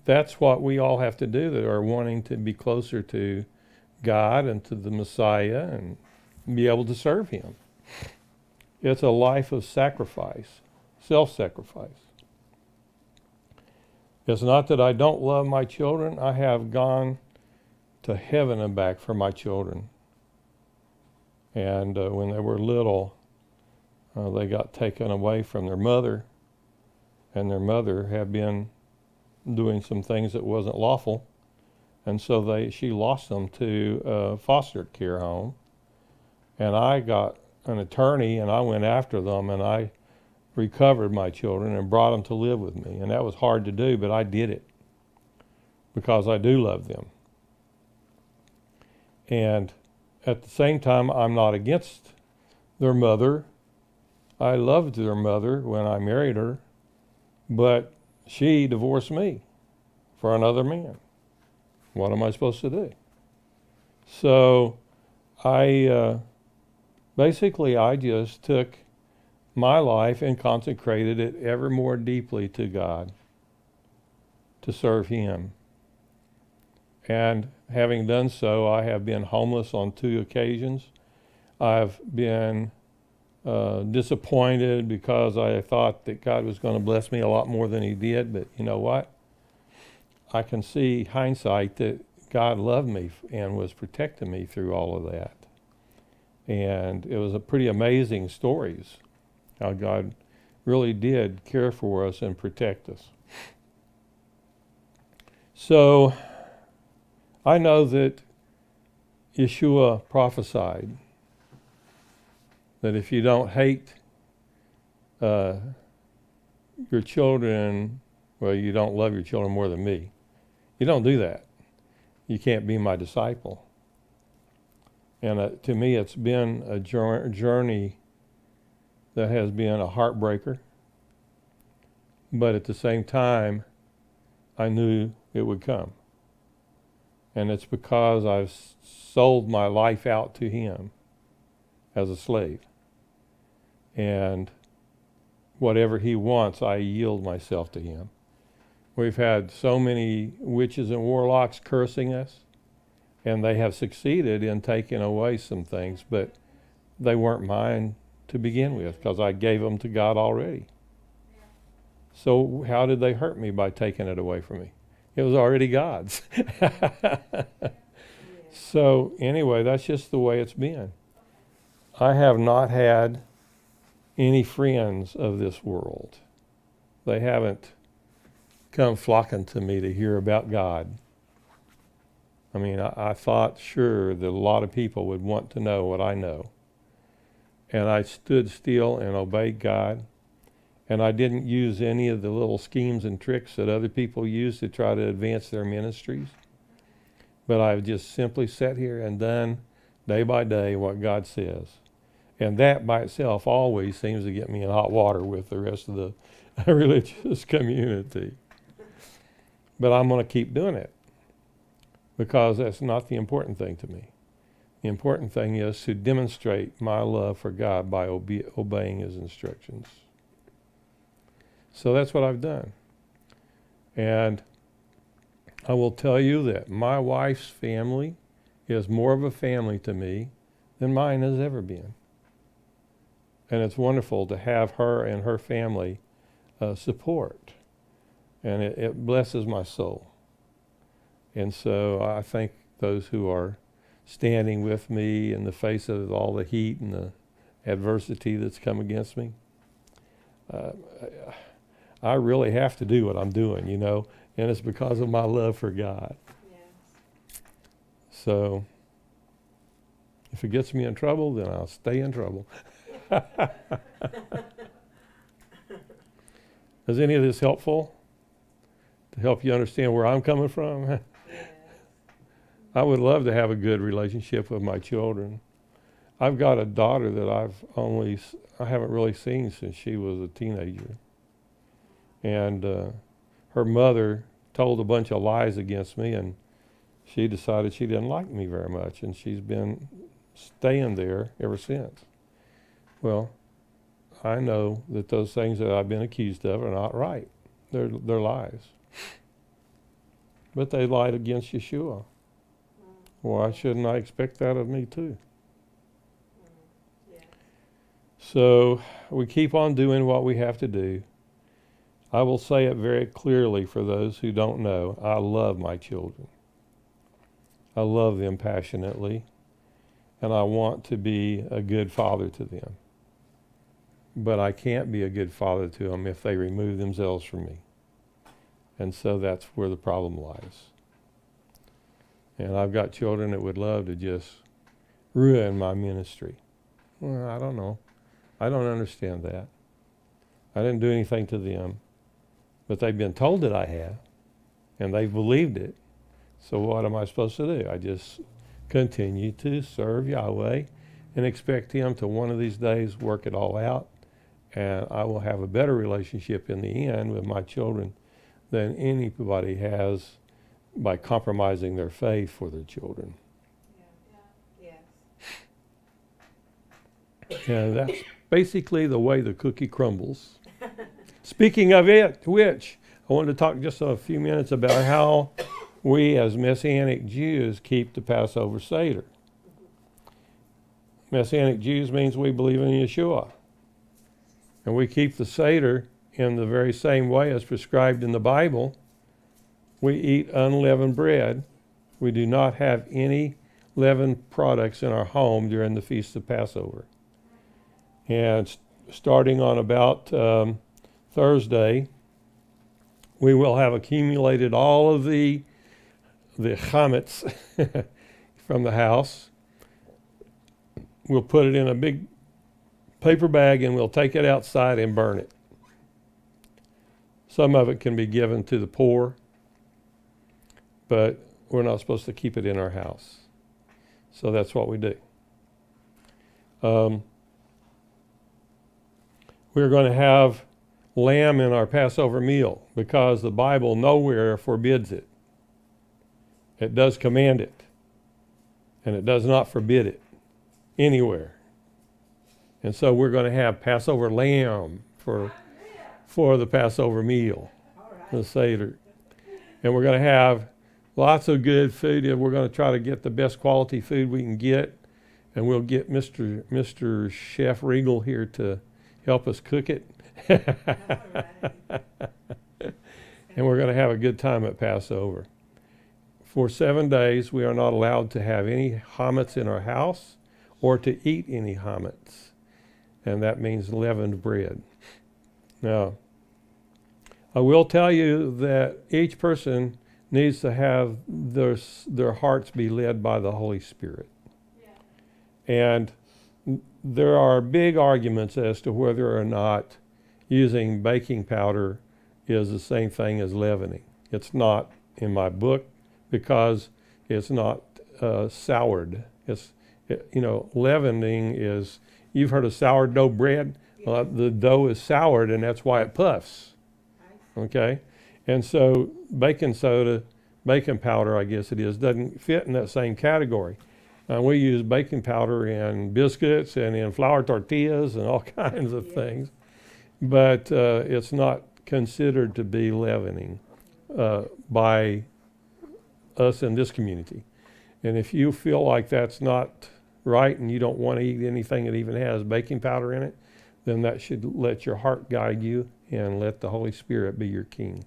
that's what we all have to do that are wanting to be closer to God and to the Messiah and be able to serve Him. It's a life of sacrifice, self-sacrifice. It's not that I don't love my children. I have gone to heaven and back for my children. And when they were little, they got taken away from their mother. And their mother had been doing some things that wasn't lawful. And so she lost them to a foster care home. And I got an attorney and I went after them and I recovered my children and brought them to live with me. And that was hard to do, but I did it because I do love them. And at the same time, I'm not against their mother. I loved their mother when I married her, but she divorced me for another man. What am I supposed to do? So I just took my life and consecrated it ever more deeply to God, to serve Him. And having done so, I have been homeless on 2 occasions. I've been disappointed because I thought that God was going to bless me a lot more than He did, but you know what? I can see hindsight that God loved me and was protecting me through all of that. And it was a pretty amazing stories, how God really did care for us and protect us. So I know that Yeshua prophesied that if you don't hate your children, well, you don't love your children more than me. You don't do that. You can't be my disciple. And to me, it's been a journey that has been a heartbreaker. But at the same time, I knew it would come. And it's because I've sold my life out to him as a slave. And whatever he wants, I yield myself to him. We've had so many witches and warlocks cursing us, and they have succeeded in taking away some things, but they weren't mine to begin with because I gave them to God already. So how did they hurt me by taking it away from me? It was already God's. So anyway, that's just the way it's been. I have not had any friends of this world. They haven't come flocking to me to hear about God. I mean, I thought sure that a lot of people would want to know what I know. And I stood still and obeyed God. And I didn't use any of the little schemes and tricks that other people use to try to advance their ministries. But I've just simply sat here and done day by day what God says. And that by itself always seems to get me in hot water with the rest of the religious community. But I'm going to keep doing it because that's not the important thing to me. The important thing is to demonstrate my love for God by obeying his instructions. So that's what I've done. And I will tell you that my wife's family is more of a family to me than mine has ever been. And it's wonderful to have her and her family support. And it blesses my soul. And so I thank those who are standing with me in the face of all the heat and the adversity that's come against me. I really have to do what I'm doing, you know, and it's because of my love for God. Yes. So if it gets me in trouble, then I'll stay in trouble. Is any of this helpful? To help you understand where I'm coming from? Yes. I would love to have a good relationship with my children. I've got a daughter that I haven't really seen since she was a teenager. And her mother told a bunch of lies against me, and she decided she didn't like me very much, and she's been staying there ever since. Well, I know that those things that I've been accused of are not right. They're lies. But they lied against Yeshua. Why shouldn't I expect that of me too? Yeah. So we keep on doing what we have to do. I will say it very clearly for those who don't know. I love my children. I love them passionately, and I want to be a good father to them. But I can't be a good father to them if they remove themselves from me. And so that's where the problem lies. And I've got children that would love to just ruin my ministry. Well, I don't know. I don't understand that. I didn't do anything to them. But they've been told that I have, and they've believed it. So what am I supposed to do? I just continue to serve Yahweh and expect him to one of these days work it all out, and I will have a better relationship in the end with my children than anybody has by compromising their faith for their children. Yeah. Yes. And that's basically the way the cookie crumbles. Speaking of which, I wanted to talk just a few minutes about how we as Messianic Jews keep the Passover Seder. Messianic Jews means we believe in Yeshua. And we keep the Seder in the very same way as prescribed in the Bible. We eat unleavened bread. We do not have any leavened products in our home during the Feast of Passover. And starting on about Thursday, we will have accumulated all of the HaMatzah from the house. We'll put it in a big paper bag and we'll take it outside and burn it. Some of it can be given to the poor, but we're not supposed to keep it in our house. So that's what we do. We're going to have lamb in our Passover meal because the Bible nowhere forbids it. It does command it. And it does not forbid it anywhere. And so we're going to have Passover lamb for the Passover meal, the Seder. And we're going to have lots of good food. And we're going to try to get the best quality food we can get. And we'll get Mr. Chef Regal here to help us cook it. And we're going to have a good time at Passover. For 7 days, we are not allowed to have any HaMatzah in our house or to eat any HaMatzah. And that means leavened bread. Now, I will tell you that each person needs to have their hearts be led by the Holy Spirit. And there are big arguments as to whether or not using baking powder is the same thing as leavening. It's not in my book because it's not soured. Leavening is, you've heard of sourdough bread? The dough is soured and that's why it puffs. Okay? And so baking soda, baking powder, I guess it is, doesn't fit in that same category. We use baking powder in biscuits and in flour tortillas and all kinds of things. But it's not considered to be leavening by us in this community. And if you feel like that's not right and you don't want to eat anything that even has baking powder in it, then that should let your heart guide you and let the Holy Spirit be your king.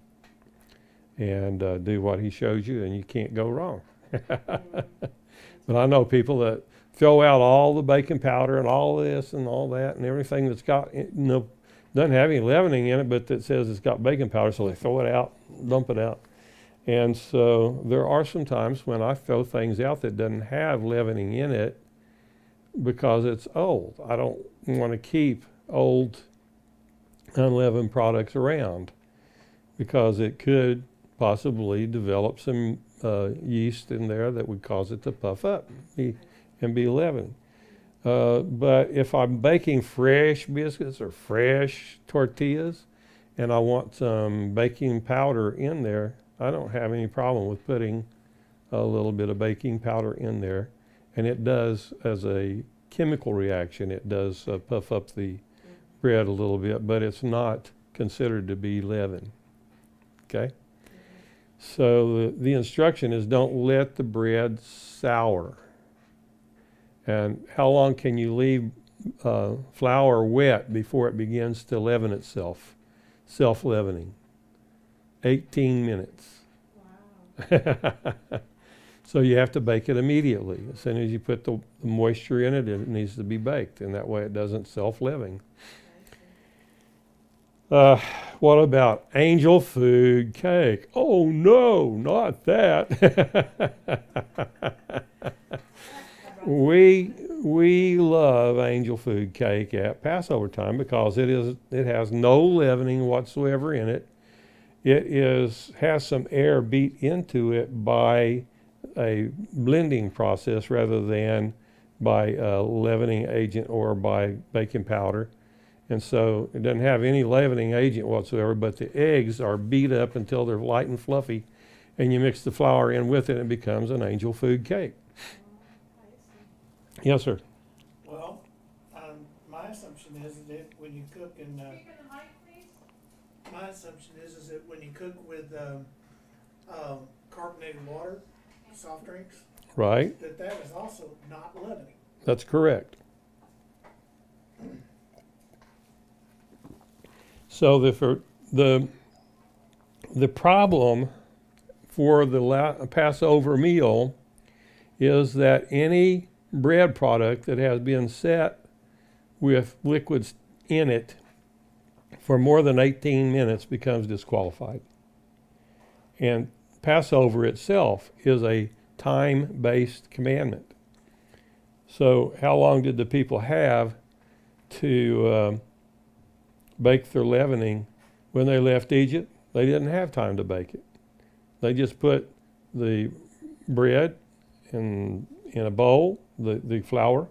And do what he shows you, and you can't go wrong. But I know people that throw out all the baking powder and all this and all that and everything that's got, doesn't have any leavening in it, but that says it's got baking powder, so they throw it out, dump it out. And so there are some times when I throw things out that doesn't have leavening in it because it's old. I don't want to keep old unleavened products around because it could possibly develop some yeast in there that would cause it to puff up and be leavened. But if I'm baking fresh biscuits or fresh tortillas and I want some baking powder in there, I don't have any problem with putting a little bit of baking powder in there. And it does, as a chemical reaction, it does puff up the bread a little bit, but it's not considered to be leaven. Okay? So the instruction is don't let the bread sour. And how long can you leave flour wet before it begins to leaven itself? Self-leavening. 18 minutes. Wow. So you have to bake it immediately. As soon as you put the moisture in it, it needs to be baked, and that way it doesn't self-leaven. What about angel food cake? Oh no, not that. We love angel food cake at Passover time because it has no leavening whatsoever in it. It has some air beat into it by a blending process rather than by a leavening agent or by baking powder. And so it doesn't have any leavening agent whatsoever, but the eggs are beat up until they're light and fluffy, and you mix the flour in with it and it becomes an angel food cake. Yes, sir. Well, my assumption is that when you cook in, my assumption is that when you cook with carbonated water, soft drinks, Right. that is also not leavening. That's correct. So the problem for the Passover meal is that any bread product that has been set with liquids in it for more than 18 minutes becomes disqualified. And Passover itself is a time-based commandment. So how long did the people have to bake their leavening when they left Egypt? They didn't have time to bake it. They just put the bread in a bowl, the flour,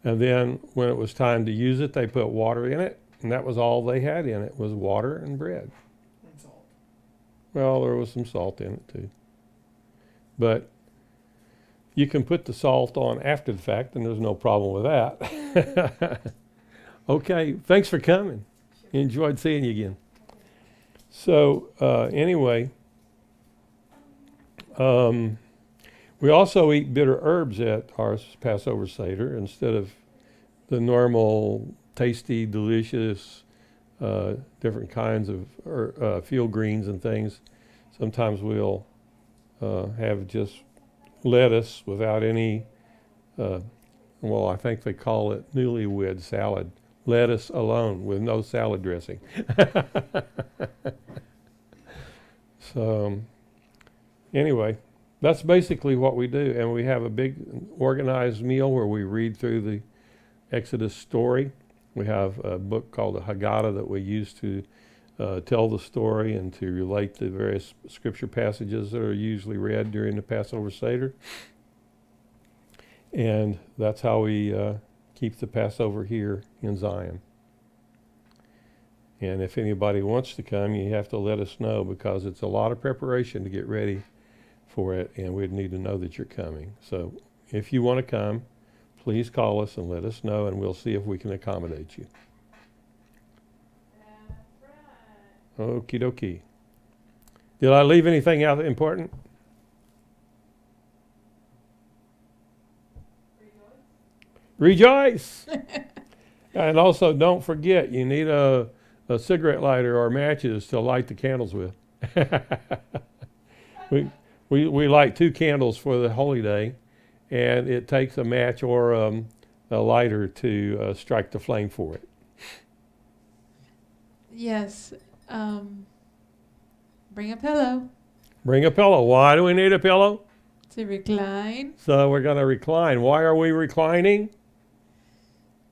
and then when it was time to use it, they put water in it, and that was all they had in it was water and bread. And salt. Well, there was some salt in it too. But you can put the salt on after the fact, and there's no problem with that. Okay, thanks for coming. Enjoyed seeing you again. So anyway, we also eat bitter herbs at our Passover Seder instead of the normal tasty, delicious, different kinds of field greens and things. Sometimes we'll have just lettuce without any, well, I think they call it newlywed salad. Lettuce alone with no salad dressing. So anyway, that's basically what we do. And we have a big organized meal where we read through the Exodus story. We have a book called the Haggadah that we use to tell the story and to relate the various scripture passages that are usually read during the Passover Seder. And that's how we keep the Passover here in Zion. And if anybody wants to come, you have to let us know, because it's a lot of preparation to get ready for it, and we'd need to know that you're coming. So if you want to come, please call us and let us know, and we'll see if we can accommodate you. That's right. Okie dokie. Did I leave anything out important? Rejoice! And also, don't forget, you need a cigarette lighter or matches to light the candles with. we light 2 candles for the holy day, and it takes a match or a lighter to strike the flame for it. Yes. Bring a pillow Bring a pillow. Why do we need a pillow? to recline. So we're going to recline. Why are we reclining?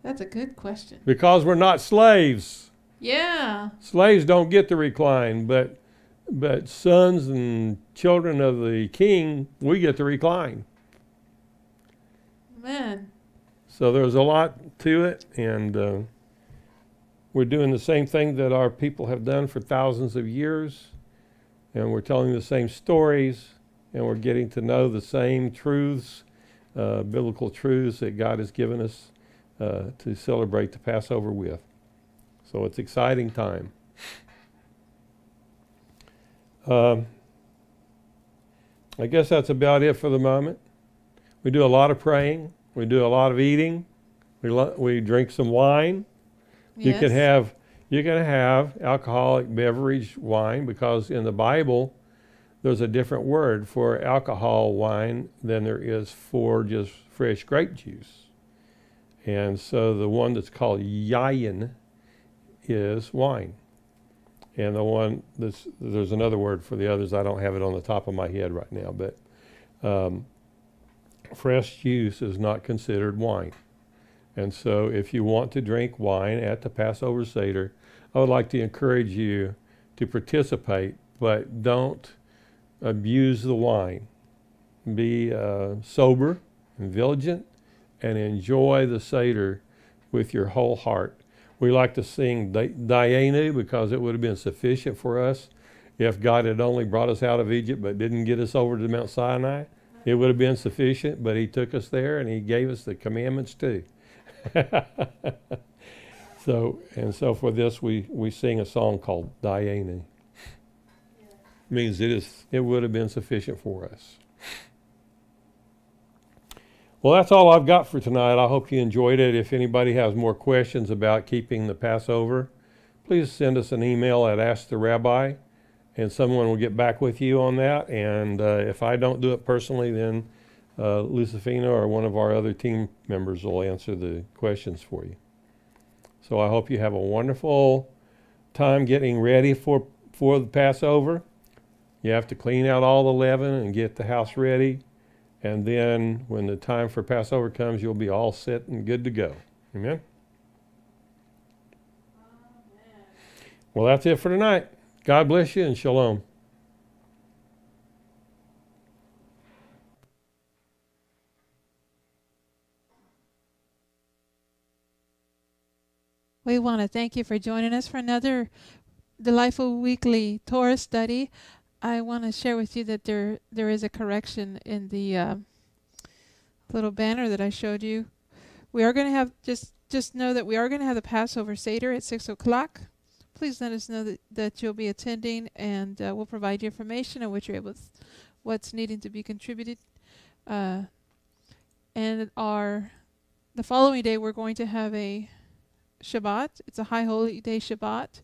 That's a good question. Because we're not slaves. Yeah. Slaves don't get to recline, but sons and children of the king, we get to recline. Man. So there's a lot to it, and we're doing the same thing that our people have done for thousands of years, and we're telling the same stories, and we're getting to know the same truths, biblical truths that God has given us to celebrate the Passover with. So it's exciting time. I guess that's about it for the moment. We do a lot of praying. We do a lot of eating. We drink some wine. Yes. You can have alcoholic beverage wine, because in the Bible there's a different word for alcohol wine than there is for just fresh grape juice. And so the one that's called yayin is wine. And the one there's another word for the others. I don't have it on the top of my head right now, but fresh juice is not considered wine. And so if you want to drink wine at the Passover Seder, I would like to encourage you to participate, but don't abuse the wine. Be sober and vigilant and enjoy the Seder with your whole heart. We like to sing Dayenu because it would have been sufficient for us if God had only brought us out of Egypt but didn't get us over to Mount Sinai. It would have been sufficient, but he took us there and he gave us the commandments too. So for this we sing a song called Dayenu. Means it would have been sufficient for us. Well, that's all I've got for tonight. I hope you enjoyed it. If anybody has more questions about keeping the Passover, please send us an email at Ask the Rabbi, and someone will get back with you on that. And if I don't do it personally, then Lucifina or one of our other team members will answer the questions for you. So I hope you have a wonderful time getting ready for the Passover. You have to clean out all the leaven and get the house ready. And then when the time for Passover comes, you'll be all set and good to go. Amen? Amen. Well, that's it for tonight. God bless you and shalom. We want to thank you for joining us for another delightful weekly Torah study. I want to share with you that there is a correction in the little banner that I showed you. We are going to have, just know that we are going to have the Passover Seder at 6 o'clock. Please let us know that you'll be attending, and we'll provide you information on what you're able, what's needing to be contributed. And the following day, we're going to have a Shabbat. It's a High Holy Day Shabbat.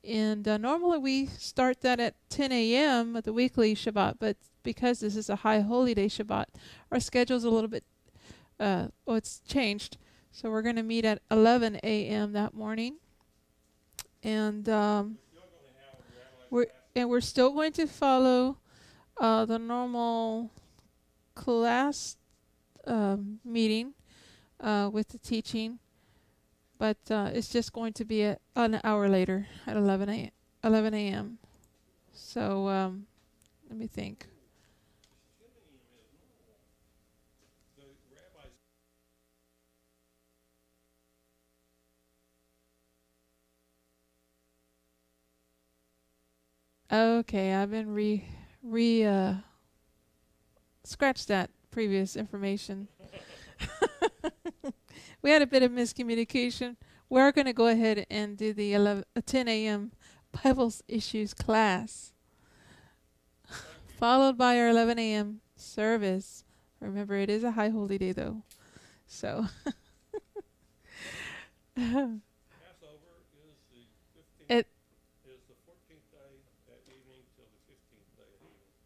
And normally we start that at 10 a.m. at the weekly Shabbat, but because this is a High Holy Day Shabbat, our schedule's a little bit, it's changed. So we're going to meet at 11 a.m. that morning. And we're still going to follow the normal class meeting with the teaching, but it's just going to be an hour later at 11 a.m. So let me think. Okay, I've been scratch that previous information. We had a bit of miscommunication. We're going to go ahead and do the 10 a.m. Bible issues class, followed by our 11 a.m. service. Remember, it is a High Holy Day, though. So Passover is the 15th. Is the 14th day at evening till the 15th day at evening.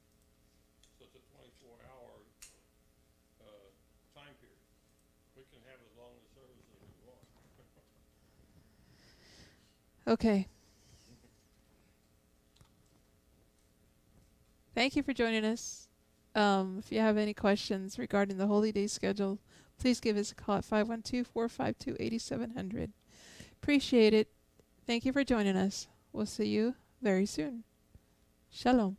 So it's a 24-hour time period. We can have as long a service as we want. Okay. Thank you for joining us. If you have any questions regarding the Holy Day schedule, please give us a call at 512-452-8700. Appreciate it. Thank you for joining us. We'll see you very soon. Shalom.